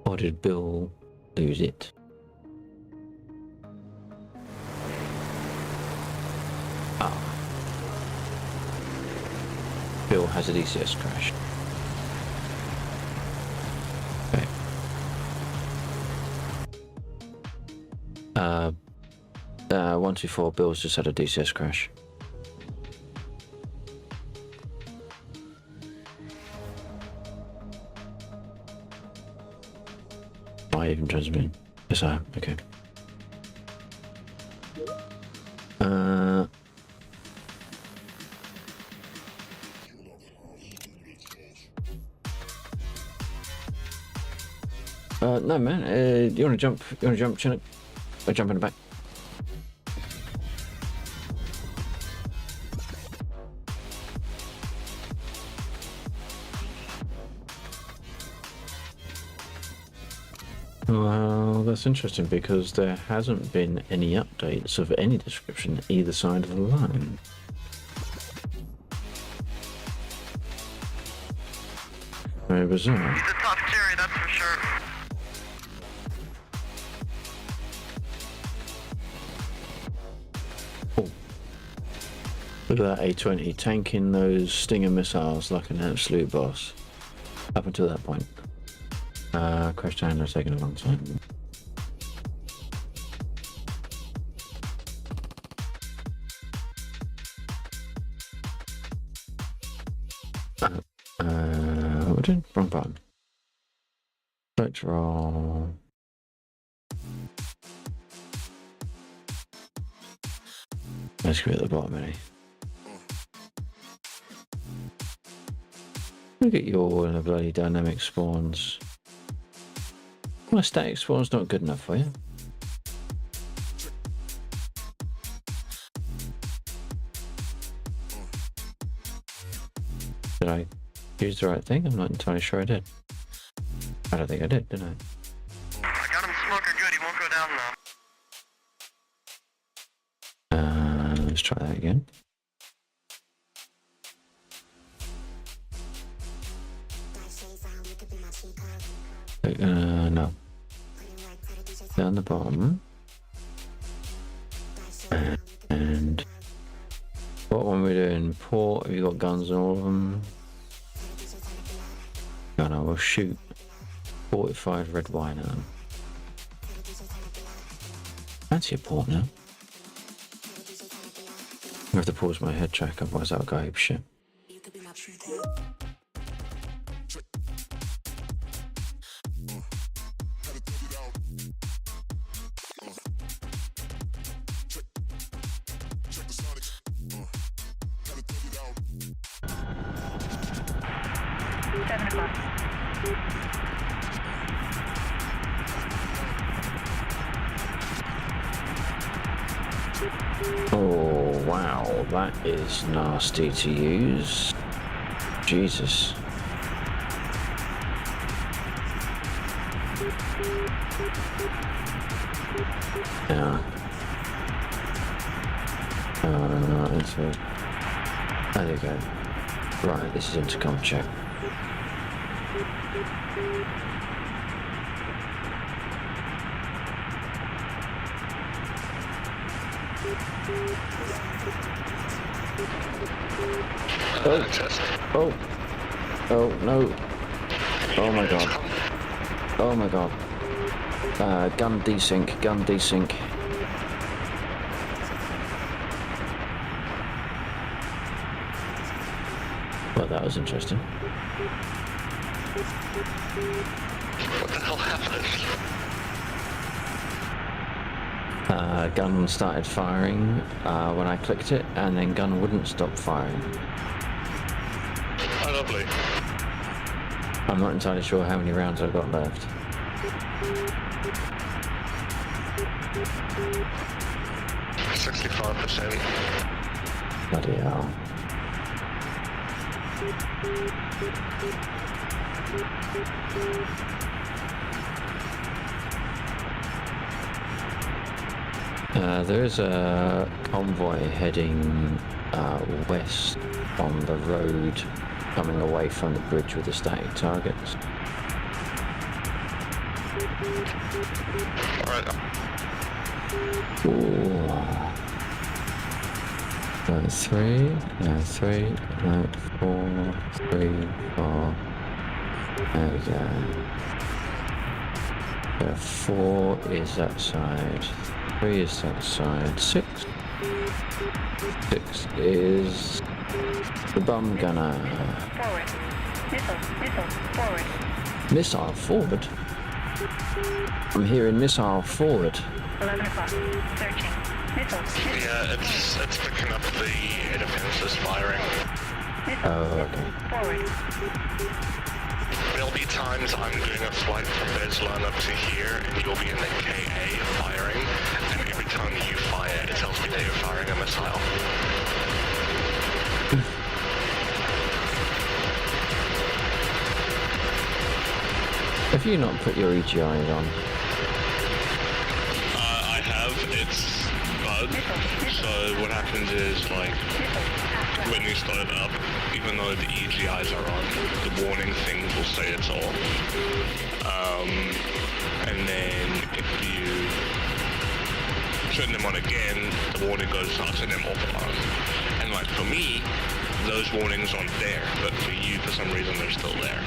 Or did Bill lose it? Ah. Bill has a DCS crash. Okay. 124, Bill's just had a DCS crash. I even transmitting. Yes, I am. Okay. No, man. You want to jump? You want to jump, Chinook? Or jump in the back? Well, that's interesting because there hasn't been any updates of any description either side of the line. Very bizarre. He's a tough cherry, that's for sure. Oh. Look at that A-20 tanking those Stinger missiles like an absolute boss. Up until that point. Crash handler taking a long time. What we're doing? Wrong button. Select roll. Let's go at the bottom, Eddie. Look at your bloody dynamic spawns. My static spawn's not good enough for you. Did I use the right thing? I'm not entirely sure I did. I don't think I did I? I got him smoker good, he won't go down now. Let's try that again. No. Down the bottom. And what one are we doing? Port, have you got guns on all of them? No, we'll shoot 45 red wine at them. Fancy a port now. I have to pause my head track, otherwise that'll go ape shit. Oh wow, that is nasty to use. Jesus. Yeah. There you go. Right, this is intercom check. Oh no. Oh my god. Oh my god. Gun desync. Well, that was interesting. What the hell happened? Gun started firing when I clicked it, and then gun wouldn't stop firing. Oh, lovely. I'm not entirely sure how many rounds I've got left. 65%. Bloody hell. There is a convoy heading west on the road, coming away from the bridge with the static targets. Alright. Ooh. No, 3, no, 3, no, 4, 3, 4. There we go. So 4 is that side. 3 is that side. 6. 6 is the bum gunner. Forward. Missile forward. Missile forward? I'm hearing missile forward. 11 o'clock. Searching. Missile. Yeah, it's picking up the air defenses firing. Missile. Oh, okay. Forward. There'll be times I'm doing a flight from Bezlan up to here, and you'll be in the KA firing, and every time you fire, it tells me that you're firing a missile. Have you not put your EGIs on? I have. It's bugged. So what happens is, like, when you start it up, even though the EGIs are on, the warning thing will say it's off. And then if you turn them on again, the warning goes, I'll turn them off on. And like for me, those warnings aren't there, but for you, for some reason, they're still there.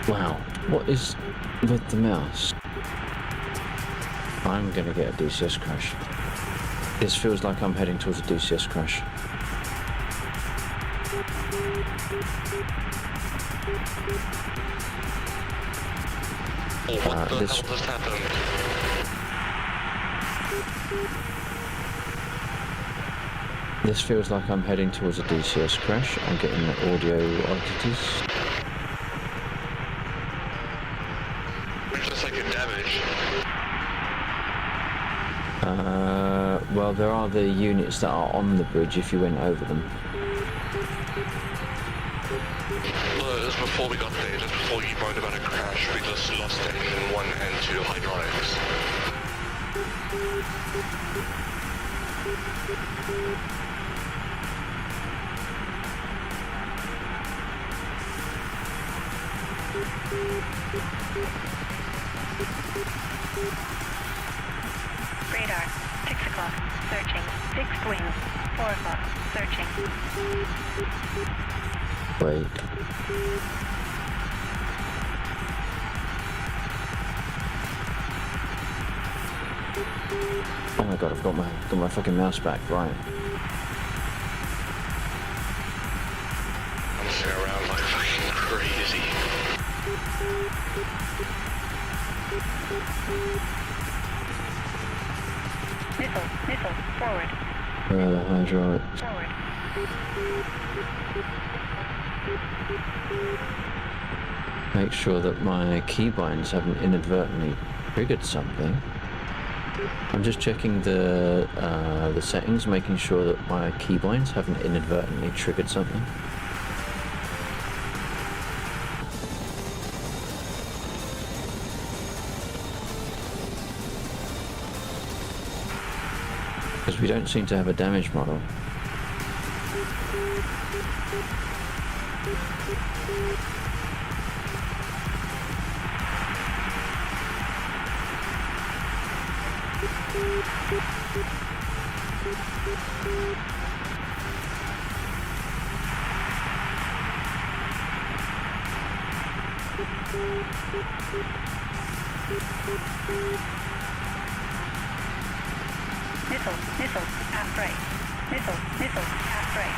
Wow, what is with the mouse? I'm gonna get a DCS crash. This feels like I'm heading towards a DCS crash. Oh, what the this- hell just happened? This feels like I'm heading towards a DCS crash. I'm getting the audio oddities. Just like a damage. Well, there are the units that are on the bridge if you went over them. Well, it was before we got there, just before you moaned about a crash, we just lost engine 1 and 2 hydraulics. Radar. 6 o'clock. Searching. Fixed wings. 4 o'clock. Searching. Wait. Oh my god, I've got my fucking mouse back, right. I'm sitting around like fucking crazy. Missile. Forward. Hydraulic. Forward. Make sure that my keybinds haven't inadvertently triggered something. I'm just checking the settings, making sure that my keybinds haven't inadvertently triggered something. Because we don't seem to have a damage model. Missile, missile, half right. Missile, missile, half right.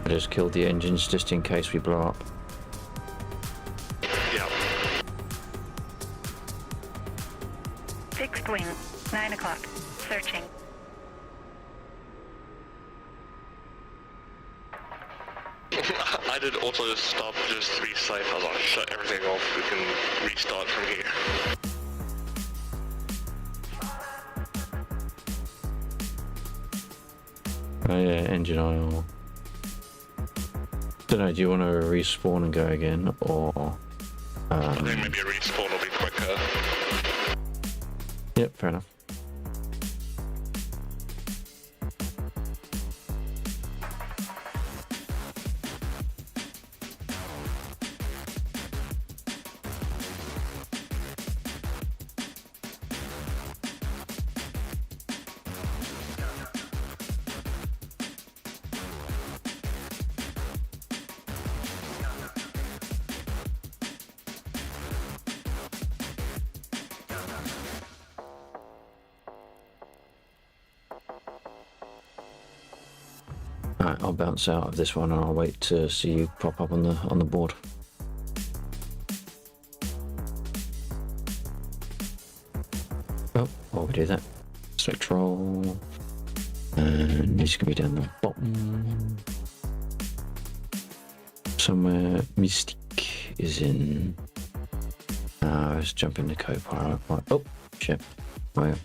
I just killed the engines just in case we blow up. Yeah. Fixed wing, 9 o'clock. Searching. I did also stop just to be safe. I was like, shut everything off. We can restart from here. Oh yeah, engine oil. Don't know, do you want to respawn and go again, or... I think maybe a respawn will be quicker. Yep, fair enough. Alright, I'll bounce out of this one and I'll wait to see you pop up on the board. Oh, while we do that, spectral, and this can be down the bottom somewhere. Mystique is in. Let's jump into co-pilot. Oh shit! Oh yeah.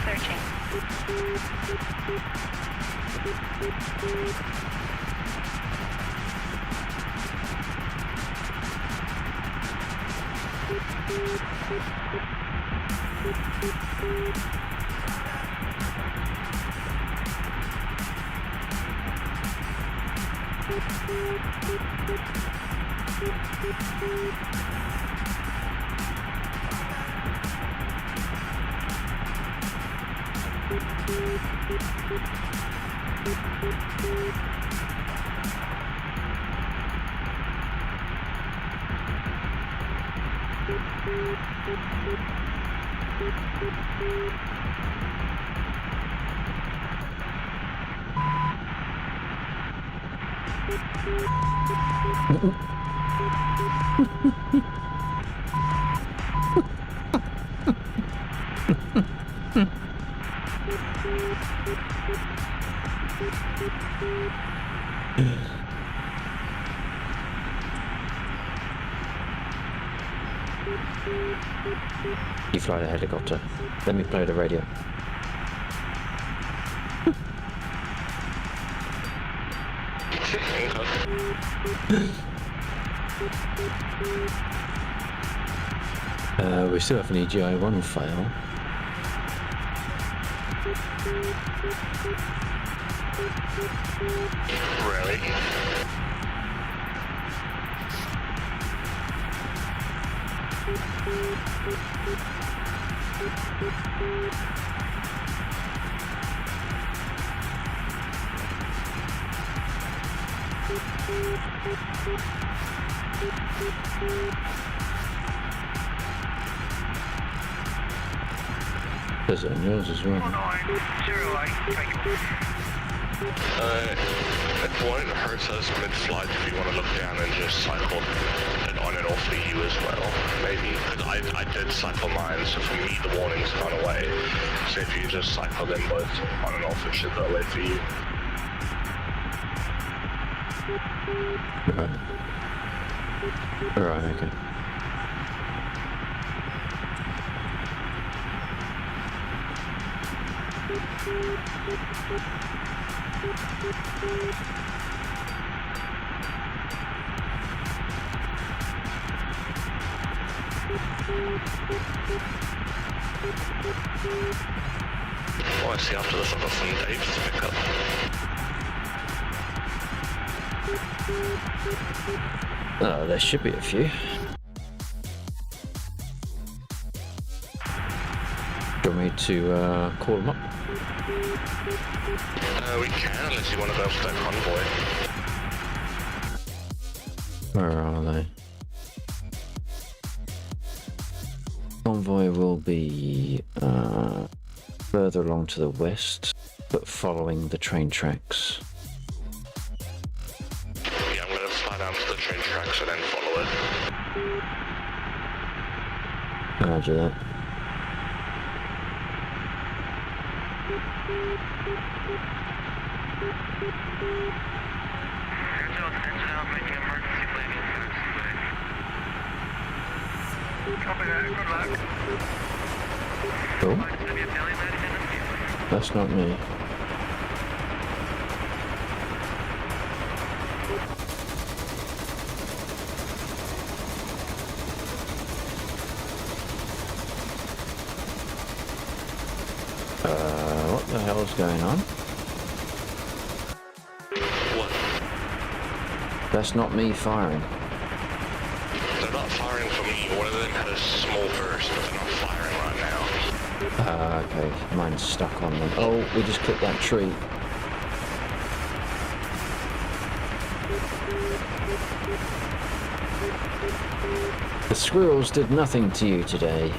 Searching. You fly the helicopter. Let me play the radio. We still have an EGI-1 fail. Really? There's it on yours as well. It won't hurt us mid-flight if you want to look down and just cycle it on and off for you as well, maybe. Because I did cycle mine, so for me the warning's gone away. So if you just cycle them both on and off, it should go away for you. Right. Right, okay. Oh, I see after this I've got some Daves to pick up. Oh, there should be a few. Do you want me to call them up? We can, unless you want to go for that convoy. Where are they? Convoy will be further along to the west, but following the train tracks. Yeah, I'm going to fly down to the train tracks and then follow it. Roger that. Cool. That's not me. What the hell is going on? What? That's not me firing. They're not firing for me. One of them had a small burst, but they're not firing right now. Okay, mine's stuck on them. Oh, we just clipped that tree. The squirrels did nothing to you today.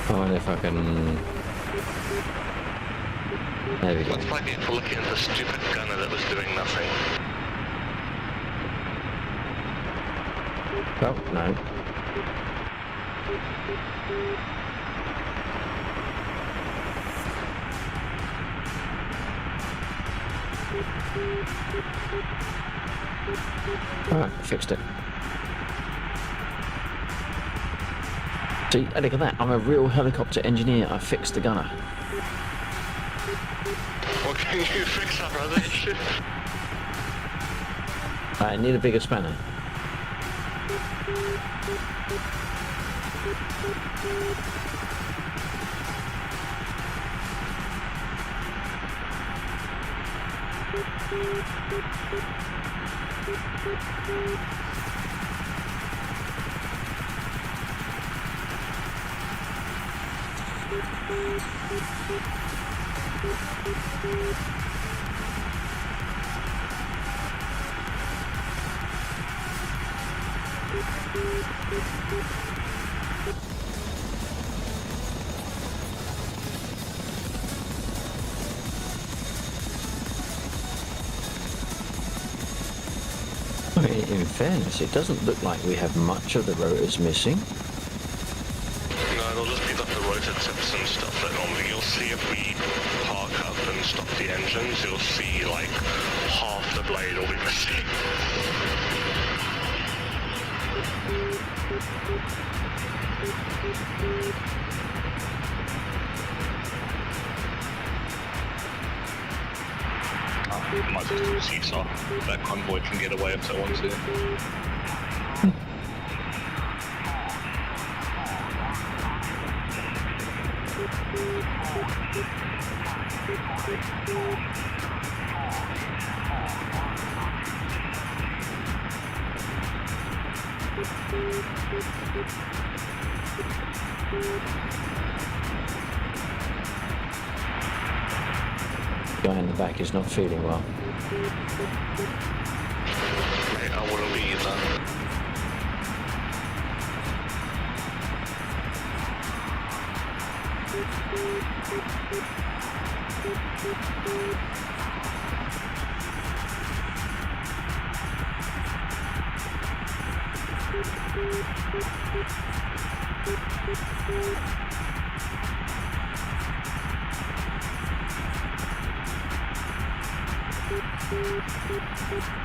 I wonder if I can... There we go. Let's plug in for looking at the stupid gunner that was doing nothing. Oh, no. Alright, fixed it. See, look at that. I'm a real helicopter engineer. I fixed the gunner. What can you fix that rubbish? I need a bigger spanner. In fairness, it doesn't look like we have much of the rotors missing. No, it'll just be like the rotor tips and stuff that normally you'll see if we park up and stop the engines. You'll see like half the blade will be missing. Might just do a seesaw. That convoy can get away if they want to. Guy in the back is not feeling well. Mate, I wouldn't be either.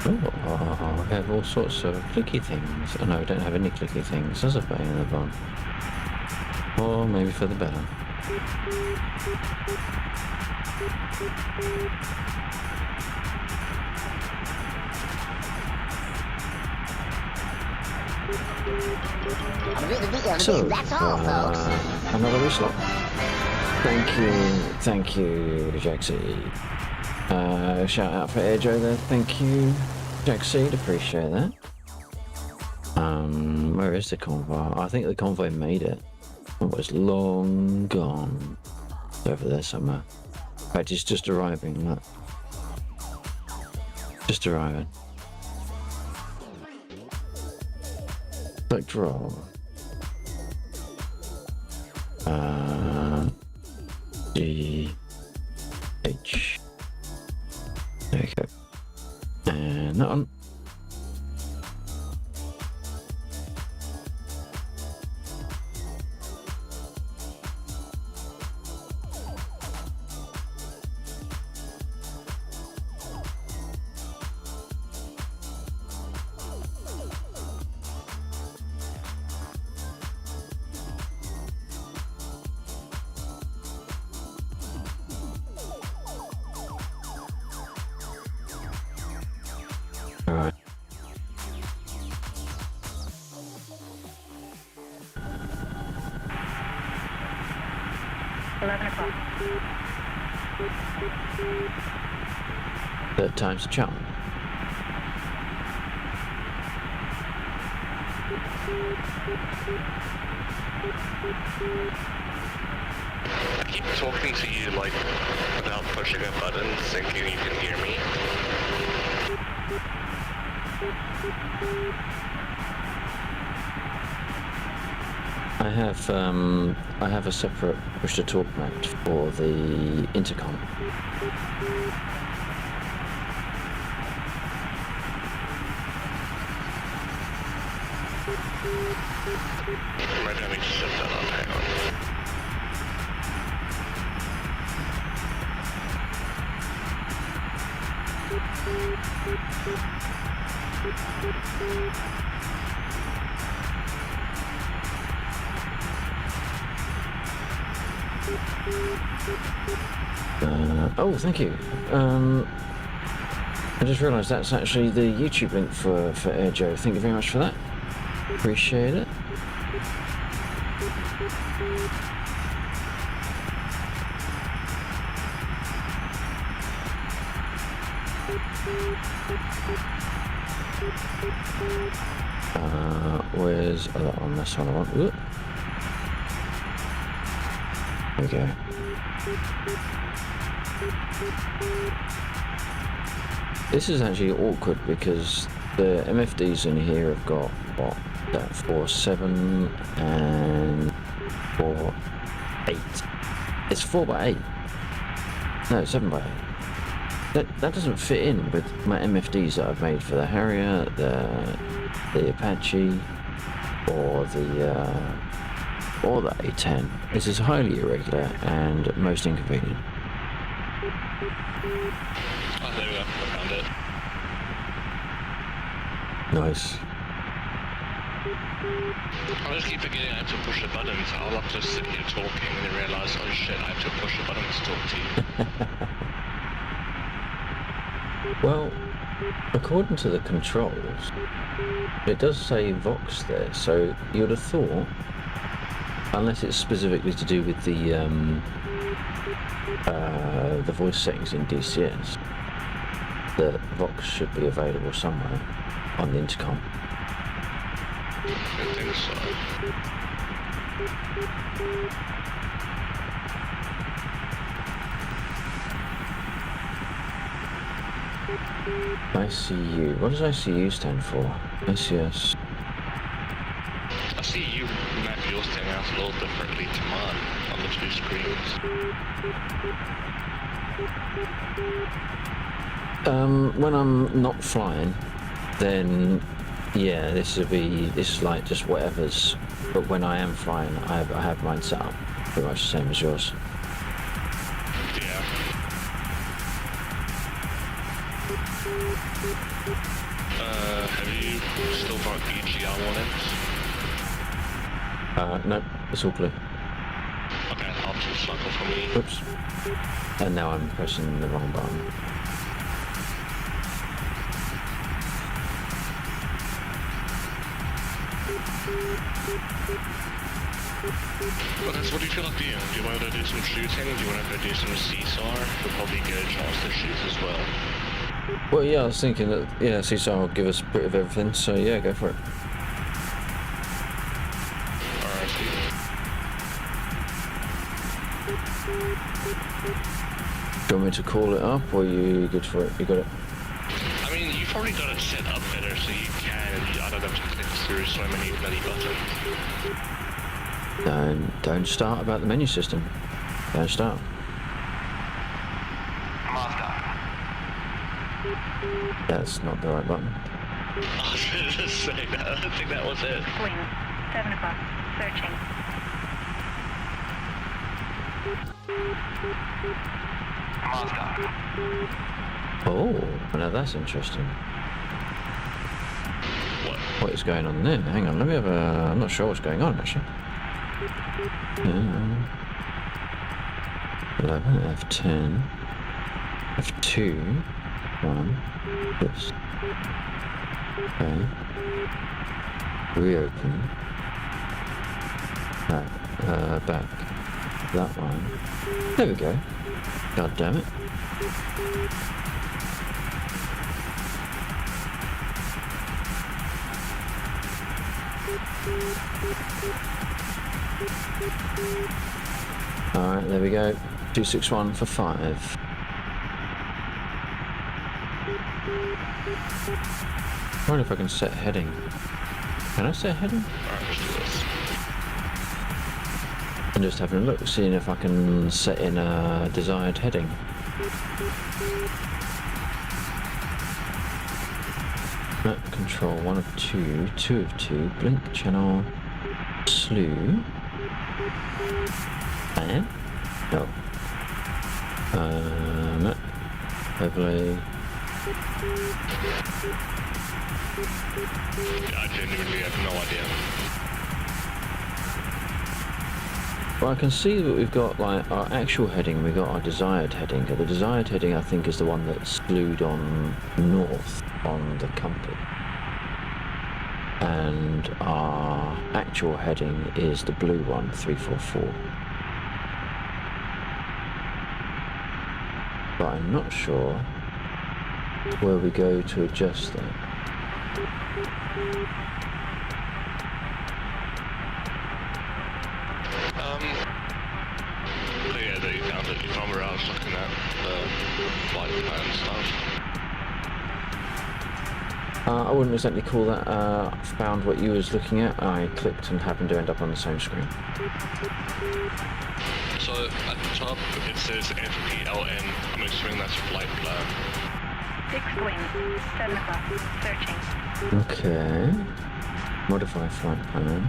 Oh, I have all sorts of clicky things. Oh no, I don't have any clicky things. There's a bang in the bum. Or maybe for the better. So, that's all, folks. Another reslot. Thank you, Jaxie. Shout out for Air Joe there. Thank you, Jaxie. Appreciate that. Where is the convoy? I think the convoy made it. It was long gone. It's over there somewhere. In fact, it's just arriving. Look. Just arriving. Select roll. G H. There we go. And that one. All right. Third time's a charm. I keep talking to you, like, without pushing a button, thinking you can hear me. I have a separate push to talk mode for the intercom. Maybe I need to set that up, hang on. Oh, thank you. I just realised that's actually the YouTube link for Air Joe. Thank you very much for that. Appreciate it. Where's that one? That's one I want. Ooh. There we go. This is actually awkward because the MFDs in here have got what? That 4x7 and 4x8. It's 4x8. No, 7x8. That doesn't fit in with my MFDs that I've made for the Harrier, the Apache, or the A10. This is highly irregular and most inconvenient. Oh, there we go. I found it. Nice. I just keep forgetting I have to push the buttons. I'll have to sit here talking and then realise, oh shit, I have to push the buttons to talk to you. Well, according to the controls, it does say Vox there, so you would have thought, unless it's specifically to do with the voice settings in DCS, that Vox should be available somewhere on the intercom. I think so. ICU. What does ICU stand for? DCS. I see you map yours thing out a little differently to mine on the two screens. When I'm not flying, then yeah, this is like just whatever's. But when I am flying, I have mine set up pretty much the same as yours. Yeah. Have you still got EGR warnings? No, it's all clear. Okay, I'll just cycle for me. Oops. And now I'm pressing the wrong button. Okay, so what do you feel like doing? Do you want to do some shooting? Do you want to do some CSAR? You'll probably get a chance to shoot as well. Well, yeah, I was thinking that, yeah, CSAR will give us a bit of everything, so yeah, go for it. Alright, Do you want me to call it up, or are you good for it? You got it? I mean, you've probably got it set up better so you can, I don't have to click through so many bloody buttons. Don't start about the menu system. Don't start. Master. That's not the right button. I was going to say that, I don't think that was it. Wing, 7 o'clock, searching. Master. Oh, now that's interesting. What? What is going on there? Hang on, let me have a... I'm not sure what's going on, actually. 11, F10, F2, 1, oops. Okay. Reopen. Back. That one. There we go. God damn it. Alright, there we go. 261 for 5. I wonder if I can set heading. Can I set heading? Alright, let's do this. I'm just having a look, seeing if I can set in a desired heading. Map control 1 of 2, 2 of 2, blink channel, slew. And? No. Map. Overlay. I genuinely have no idea. Well, I can see that we've got like our actual heading, we've got our desired heading. The desired heading, I think, is the one that's slewed on north on the compass. And our actual heading is the blue one, 344. But I'm not sure where we go to adjust that. But yeah, there you found it. You found where I was looking at the flight plan stuff. I wouldn't exactly call that found what you was looking at. I clicked and happened to end up on the same screen. So at the top it says FPLN. I'm assuming that's flight plan. 6 wing, 7 o'clock, searching. Okay. Modify flight plan.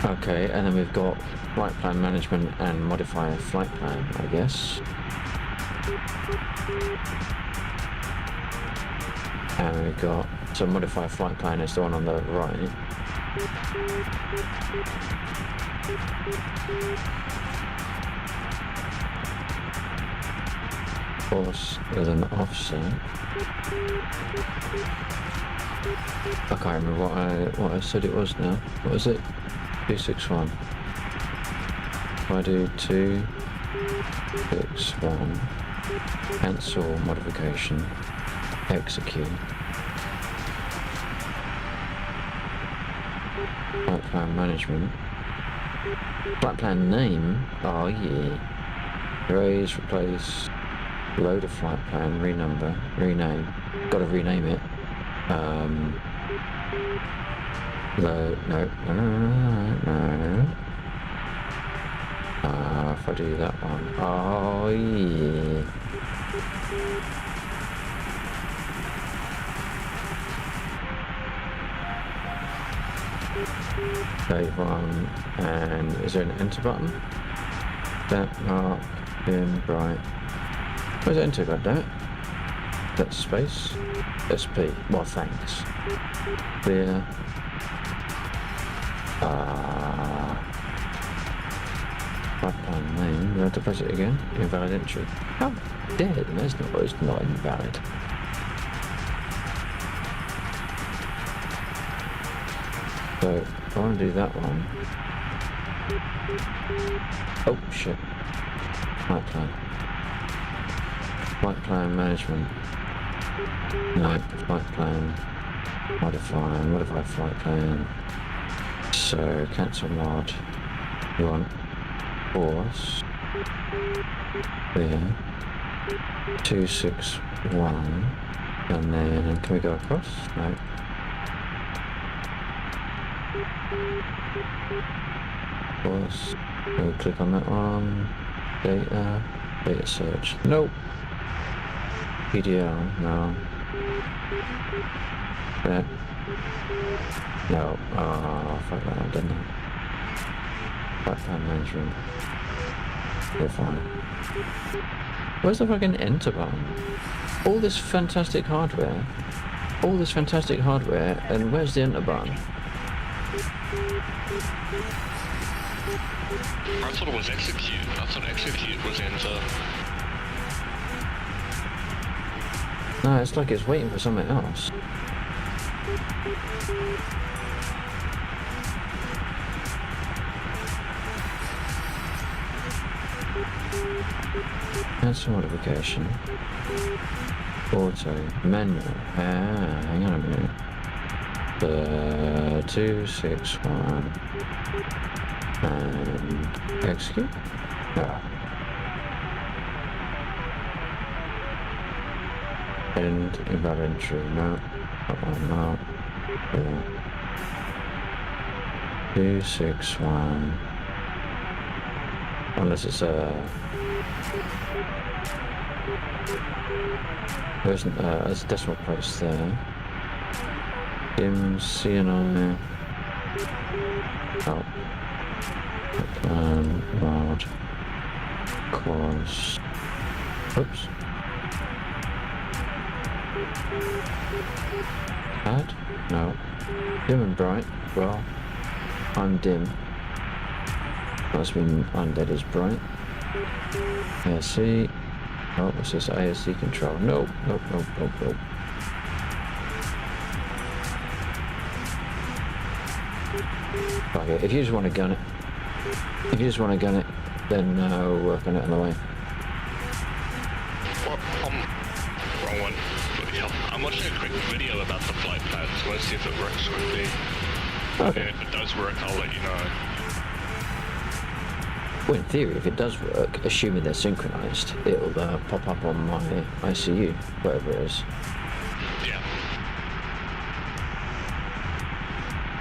Okay, and then we've got flight plan management and modify flight plan, I guess. And we've got, so modify flight plan is the one on the right. Course with an offset. I can't remember what I said it was now. What was it? 261. If I do 261, cancel modification, execute. Flight plan management. Flight plan name. Oh yeah. Erase, replace, load a flight plan, renumber, rename. Gotta rename it. Load, no. If I do that one. Oh yeah. Save one, and is there an enter button? That mark, dim, bright. Where's enter, goddammit? That's space. SP. Well, thanks. Clear. Flight plan name. Do I have to press it again? Invalid entry. How dare it? It's not invalid. So, I want to do that one. Oh, shit. Flight plan. Flight plan management. No, flight plan. Modify flight plan. So, cancel mod. You want course. There. 261. And then, can we go across? No. Course. We'll click on that one. Data search. Nope. PDL. No. That. No. Oh, fuck that. I've done that. Flight plan management. We're fine. Where's the fucking enter button? All this fantastic hardware. And where's the enter button? I thought it was execute. I thought execute was enter. No, it's like it's waiting for something else. Cancel modification. Auto. Manual. Hang on a minute. 261. And execute? No. End invalid entry. No. That one, no. 261. Unless it's there's a decimal place there. Dim CNI. Oh. Mod. Course. Oops. Add? No. Dim and bright. Well, I'm dim. Must mean undead is bright. ASC. Oh, what's this? ASC control. Nope. Okay, if you just want to gun it. Then we'll work on it on the way. Well, wrong one. Bloody hell. I'm watching a quick video about the flight plans. Let's see if it works quickly. Okay. And if it does work, I'll let you know. Well, in theory, if it does work, assuming they're synchronized, it'll pop up on my ICU, whatever it is. Yeah.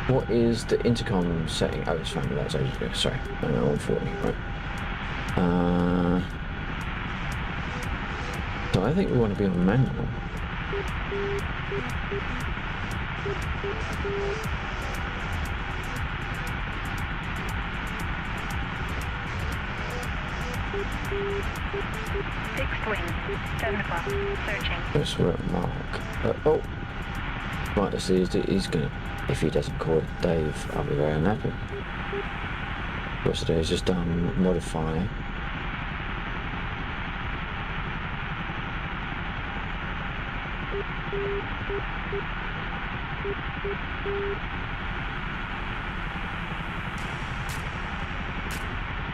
What is the intercom setting? Oh, it's fine. That was ages ago. Sorry. I'm at 140. Right. So I think we want to be on manual. Fixed wing, 7 o'clock, searching. Yes, we're at Mark. Oh! Right, let's see, he's gonna... If he doesn't call Dave, I'll be very unhappy. What's today? He's just done modify.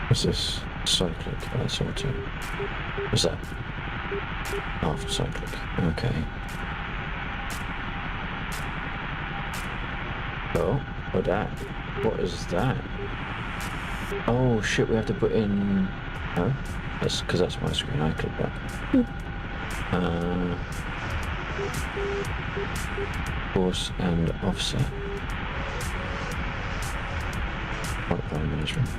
What's this? Cyclic. Oh, that's auto. What's that? After cyclic. Okay. Oh, what that? What is that? Oh shit, we have to put in... No? That's because that's my screen, I clicked that. Course and offset. Pipeline management.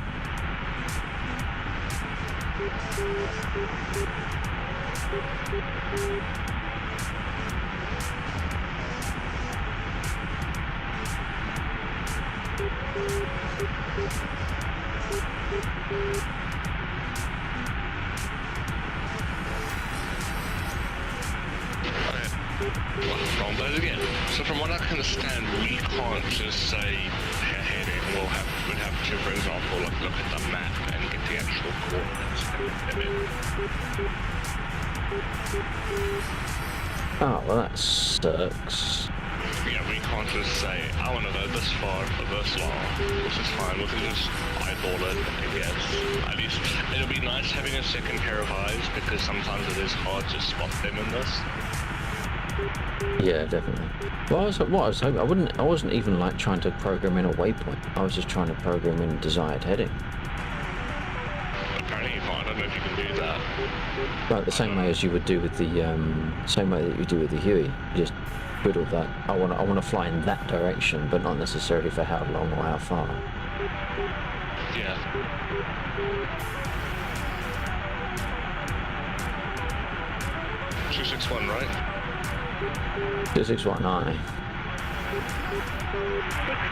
Wrong blade again. So from what I can understand, we can't just say heading. We'll have to, for example, like look at the map and get the actual coordinates and put them in. Oh, well that sucks. Yeah, we can't just say, I want to go this far for this long, which is fine. We can just eyeball it, I guess. At least it'll be nice having a second pair of eyes because sometimes it is hard to spot them in this. Yeah, definitely. Well, I was hoping, I wasn't even like trying to program in a waypoint. I was just trying to program in desired heading. Apparently you can't. I don't know if you can do that. Like the same way as you would do with the same way that you do with the Huey. You just twiddle that. I want to fly in that direction, but not necessarily for how long or how far. Yeah. $261, right? 261I. 6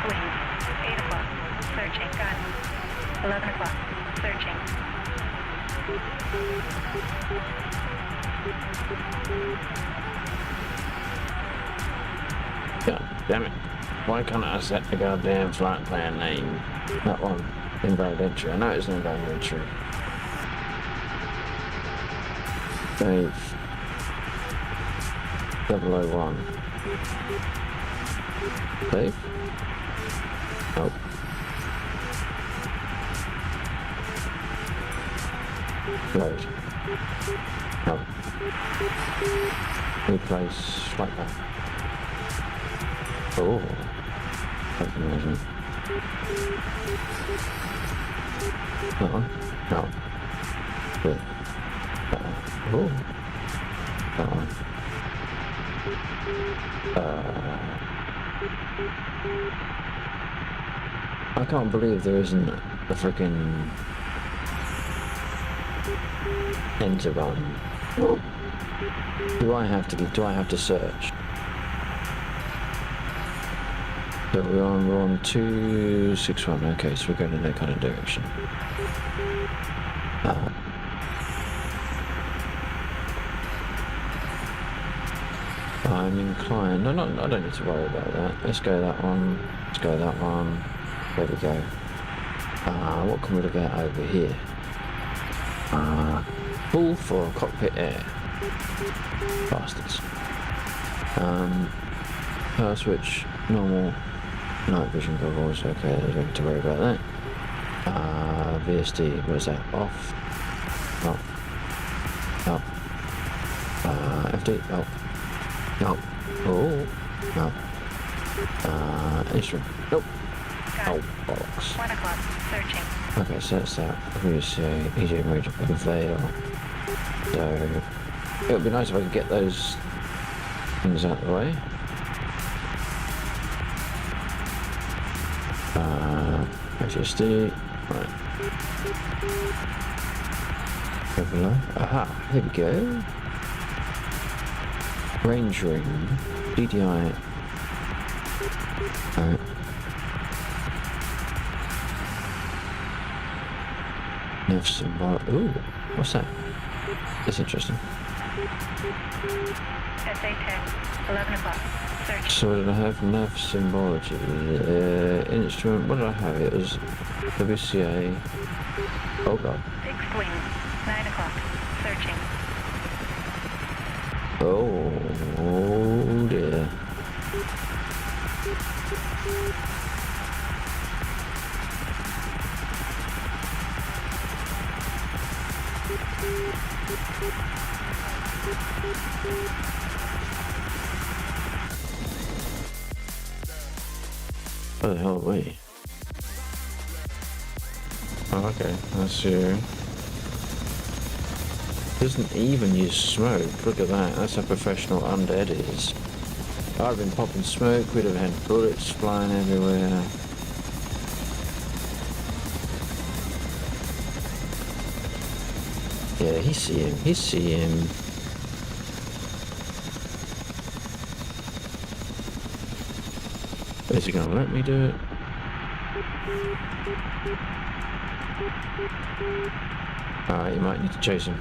wings. 8 o'clock. Searching. Gun. 11 o'clock. Searching. God damn it. Why can't I set the goddamn flight plan name? That one. Invalid entry. I know it's an invalid entry. Dave. 001. Dave? Nope. Load. No. Replace flight plan. Oh. That's amazing. That one? No. Good. That one. Oh. That one. I can't believe there isn't a freaking enter button. Do I have to search? So we're on 261, okay, so we're going in that kind of direction. I'm inclined. I don't need to worry about that. Let's go that one. Let's go that one. There we go. What can we look at over here? Full for cockpit air. Bastards. Power switch, normal. Night vision goggles. Okay, don't need to worry about that. VSD. What is that? Off. Up. Up. FD. Up. No. Oh. No. Instrument. Nope. Oh, bollocks. 1 o'clock. Searching. Okay, so that's that. We say EJ mode veil. So it would be nice if I could get those things out of the way. HSD. Right. Go below. Aha, here we go. Range ring, DDI. Alright. Nav symbol. Ooh, what's that? That's interesting. SA-10. 11 o'clock. Searching. So what did I have? Nav symbology. Instrument. What did I have? It was WCA. Oh god. 6 wings. 9 o'clock. Searching. Oh dear. Where the hell are we? Oh, okay, that's you. Doesn't even use smoke. Look at that. That's how professional undead is. I'd have been popping smoke. We'd have had bullets flying everywhere. Yeah, he's see him. He's see him. Is he gonna let me do it? Alright, you might need to chase him.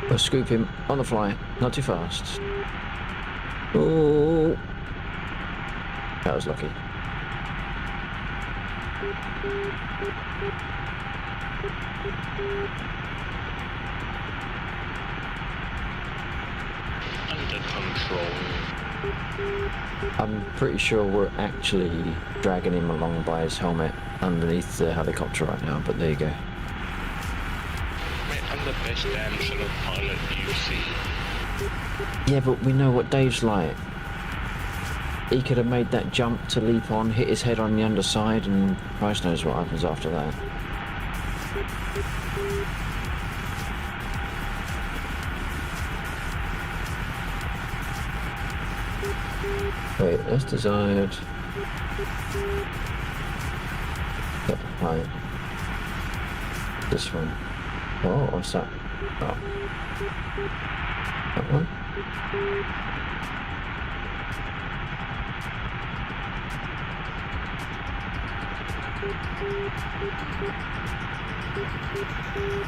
Let's scoop him on the fly, not too fast. Oh, that was lucky. Under control. I'm pretty sure we're actually dragging him along by his helmet underneath the helicopter right now, but there you go. Mate, I'm the best damn sort of pilot you see. Yeah, but we know what Dave's like. He could have made that jump to leap on, hit his head on the underside, and Christ knows what happens after that. Wait, that's desired. Yep, right. This one. Oh, what's that? Oh. That one?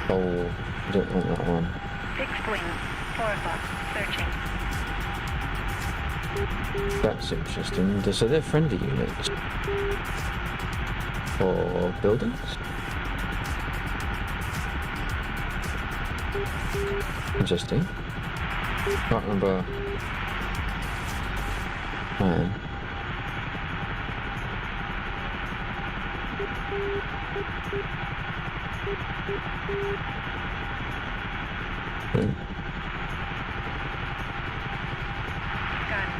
Oh, I don't want that one. Fixed wing. 4 o'clock. Searching. That's interesting. So they're friendly units. Or buildings? Interesting. Can't remember. Man.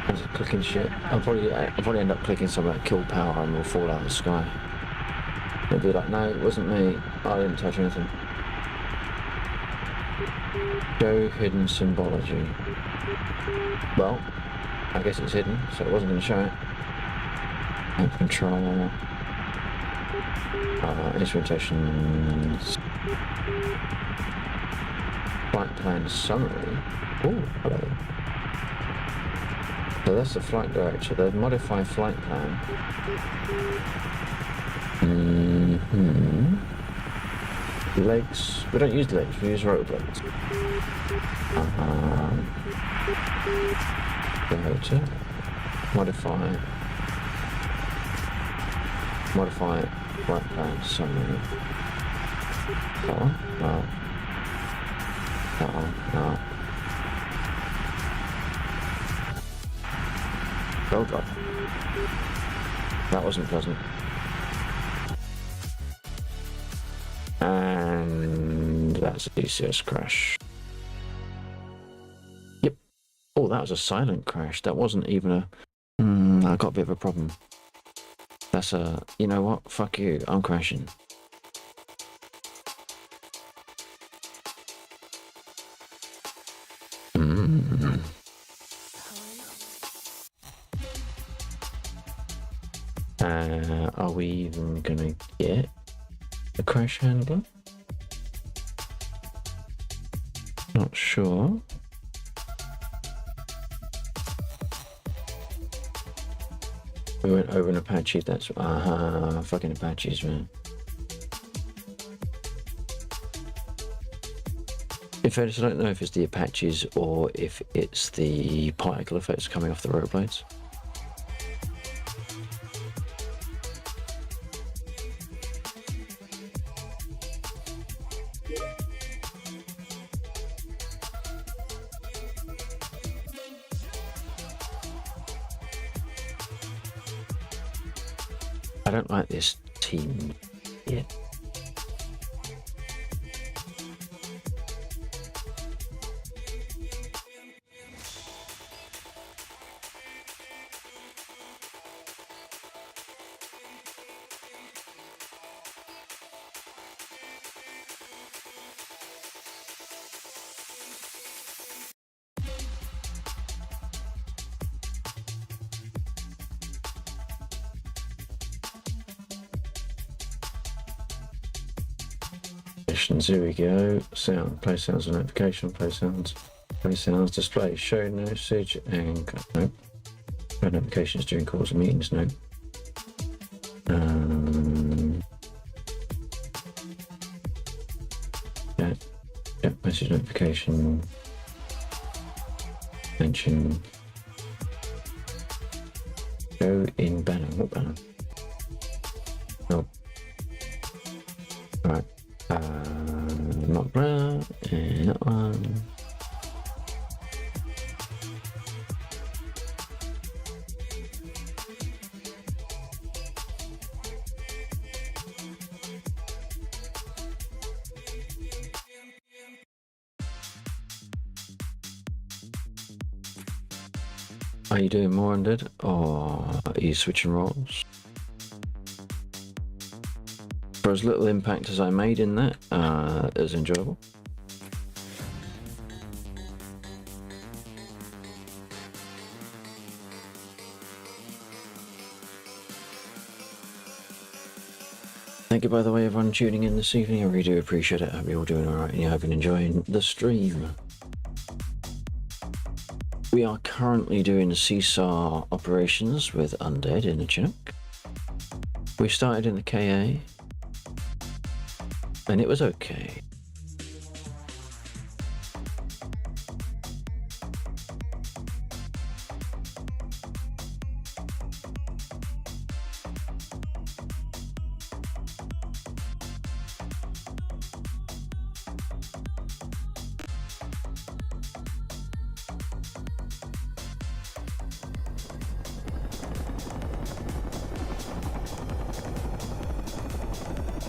I'm just clicking shit. I'll probably end up clicking something like kill power and we'll fall out of the sky. They'll be like, no, it wasn't me. I didn't touch anything. Show hidden symbology. Well, I guess it's hidden, so it wasn't going to show it. And control. Instrumentations. Flight plan summary. Oh, hello. So that's the flight director. They modify flight plan. Legs. We don't use legs. We use rotor blades. Director. Modify flight plan summary. No. Oh god. That wasn't pleasant. And that's a DCS crash. Yep. Oh, that was a silent crash. That wasn't even a... I got a bit of a problem. That's a... You know what? Fuck you. I'm crashing. Are we even gonna get a crash handler? Not sure. We went over an Apache, that's fucking Apaches, man. In fairness, I don't know if it's the Apaches or if it's the particle effects coming off the rotor blades. I don't like this team yet. Missions, here we go. Sound, play sounds and notification, play sounds, display, show message, and no. Show notifications during calls and meetings, no. Yeah, message notification, mention, show in banner, what banner? No. Alright. Not brown, and that one. Are you doing more undead, or are you switching roles? For as little impact as I made in that, it was enjoyable. Thank you, by the way, everyone tuning in this evening. I really do appreciate it. I hope you're all doing alright and you have been enjoying the stream. We are currently doing seesaw operations with undead in the Chinook. We started in the KA, and it was okay.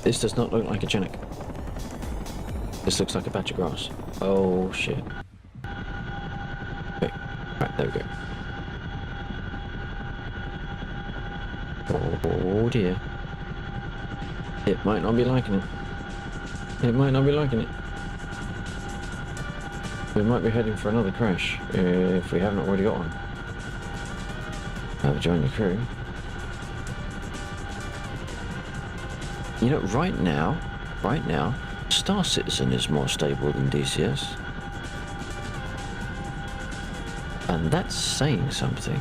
This does not look like a Chinook. This looks like a patch of grass. Oh shit. Okay, right, there we go. Oh dear. It might not be liking it. It might not be liking it. We might be heading for another crash, if we haven't already got one. I'll join the crew. You know, right now, Star Citizen is more stable than DCS. And that's saying something.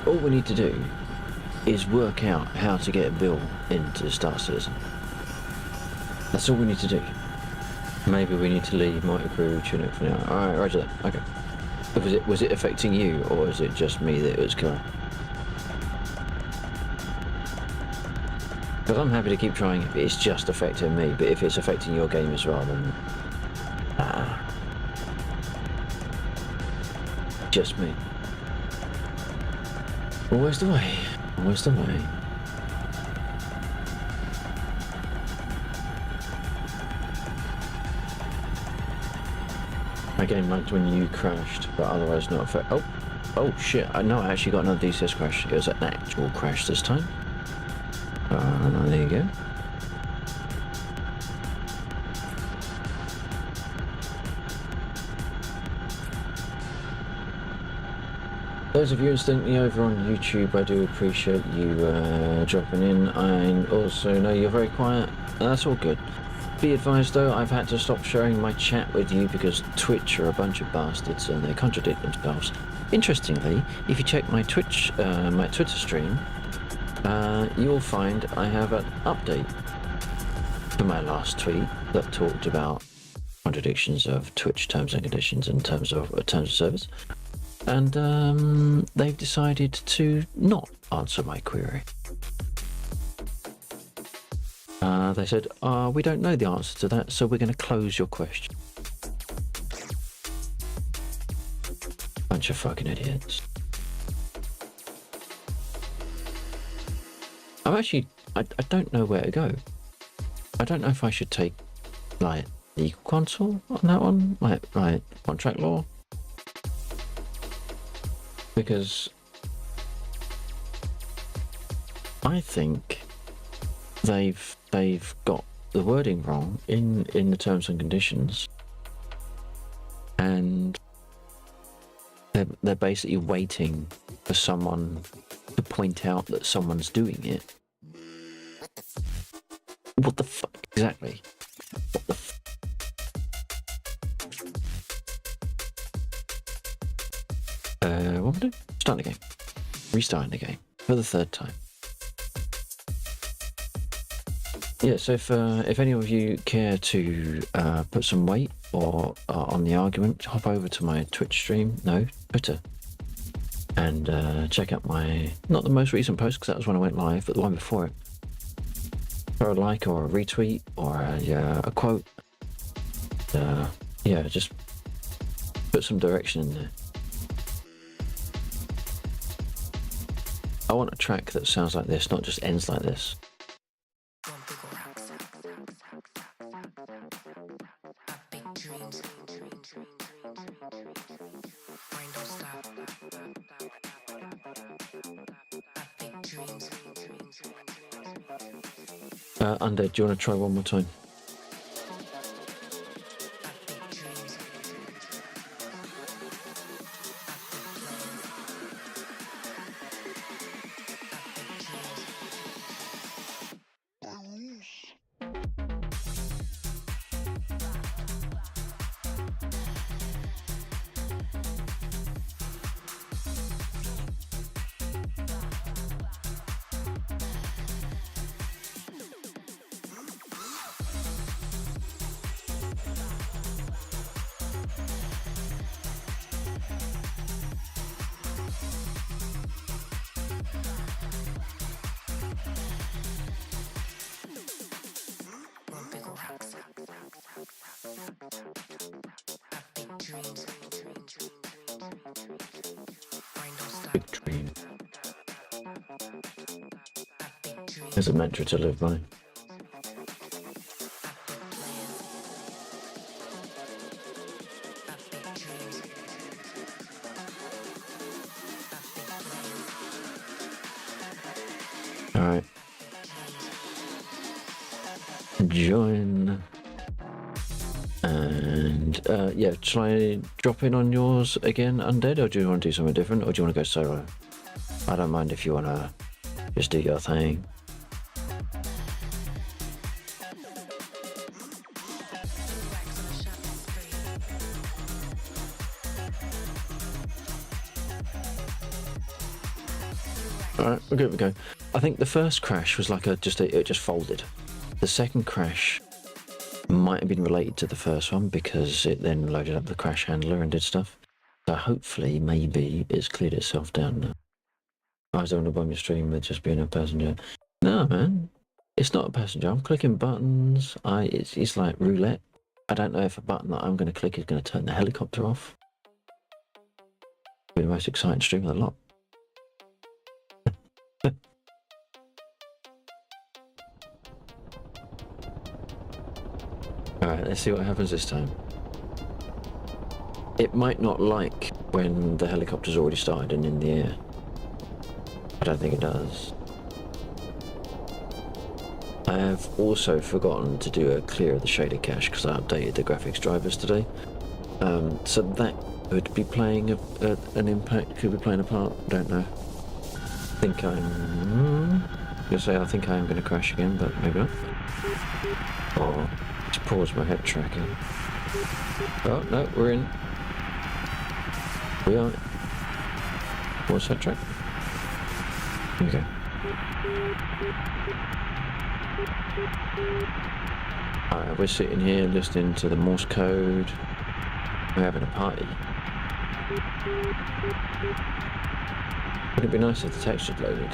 All we need to do is work out how to get a bill into Star Citizen. That's all we need to do. Maybe we need to leave Mighty Crew Chinook for now. Alright, roger that. Okay. Was it affecting you, or is it just me that it was killing? Because I'm happy to keep trying if it's just affecting me, but if it's affecting your game as well, then... just me. Always the way. Always the way. My game lagged when you crashed, but otherwise not affect. Oh shit! No, I actually got another DCS crash. It was an actual crash this time. There you go. Those of you instantly over on YouTube, I do appreciate you dropping in. I also know you're very quiet. That's all good. Be advised though, I've had to stop sharing my chat with you because Twitch are a bunch of bastards and they contradict themselves. Interestingly, if you check my Twitch, my Twitter stream, you'll find I have an update for my last tweet that talked about contradictions of Twitch terms and conditions in terms of service. And they've decided to not answer my query. They said, we don't know the answer to that, so we're going to close your question. Bunch of fucking idiots. I don't know where to go. I don't know if I should take, like, legal counsel on that one, like contract law. Because I think they've got the wording wrong in the terms and conditions and they're basically waiting for someone to point out that someone's doing it. What the fuck? Exactly. What the f- what am I doing? Starting the game. Restarting the game for the third time. Yeah, so if any of you care to put some weight or on the argument, hop over to my Twitch stream, Twitter, and check out my, not the most recent post because that was when I went live, but the one before it. Throw a like or a retweet or a quote. Yeah, just put some direction in there. I want a track that sounds like this, not just ends like this. Undead, do you want to try one more time? Big dream. There's a mantra to live by. Alright. Join. And yeah, shall I drop in on yours again, Undead, or do you want to do something different, or do you want to go solo? I don't mind if you want to just do your thing. Alright, we're good, we go. I think the first crash was like it just folded. The second crash might have been related to the first one because it then loaded up the crash handler and did stuff. So hopefully, maybe it's cleared itself down now. I was on the bomb your stream with just being a passenger. No, man, it's not a passenger. I'm clicking buttons. It's like roulette. I don't know if a button that I'm going to click is going to turn the helicopter off. It'll be the most exciting stream of the lot. Alright, let's see what happens this time. It might not like when the helicopter's already started and in the air. I don't think it does. I have also forgotten to do a clear of the shader cache because I updated the graphics drivers today. So that could be playing an impact, could be playing a part, don't know. I think I think I am going to crash again, but maybe not. Or just pause my head tracking. Oh no, we're in. We are. What's that track? Here we go. Alright, we're sitting here listening to the Morse code. We're having a party. Wouldn't it be nice if the text had loaded?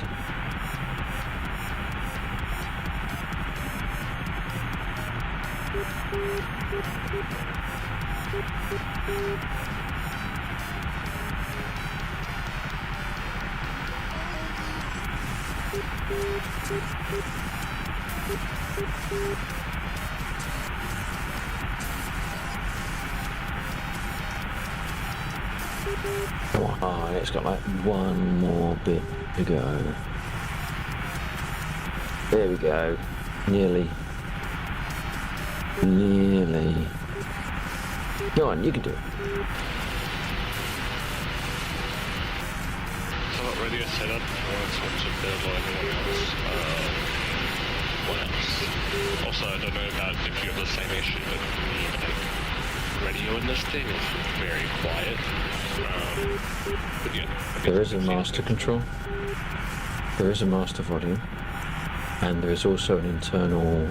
Come on, oh, it's got like one more bit to go. There we go. Nearly. Go on, you can do it. So what radio setup works once you build or anyone else. What else? Also, I don't know about if you have the same issue, but the radio in this thing is very quiet. But yeah. There is a master control. There is a master volume. And there is also an internal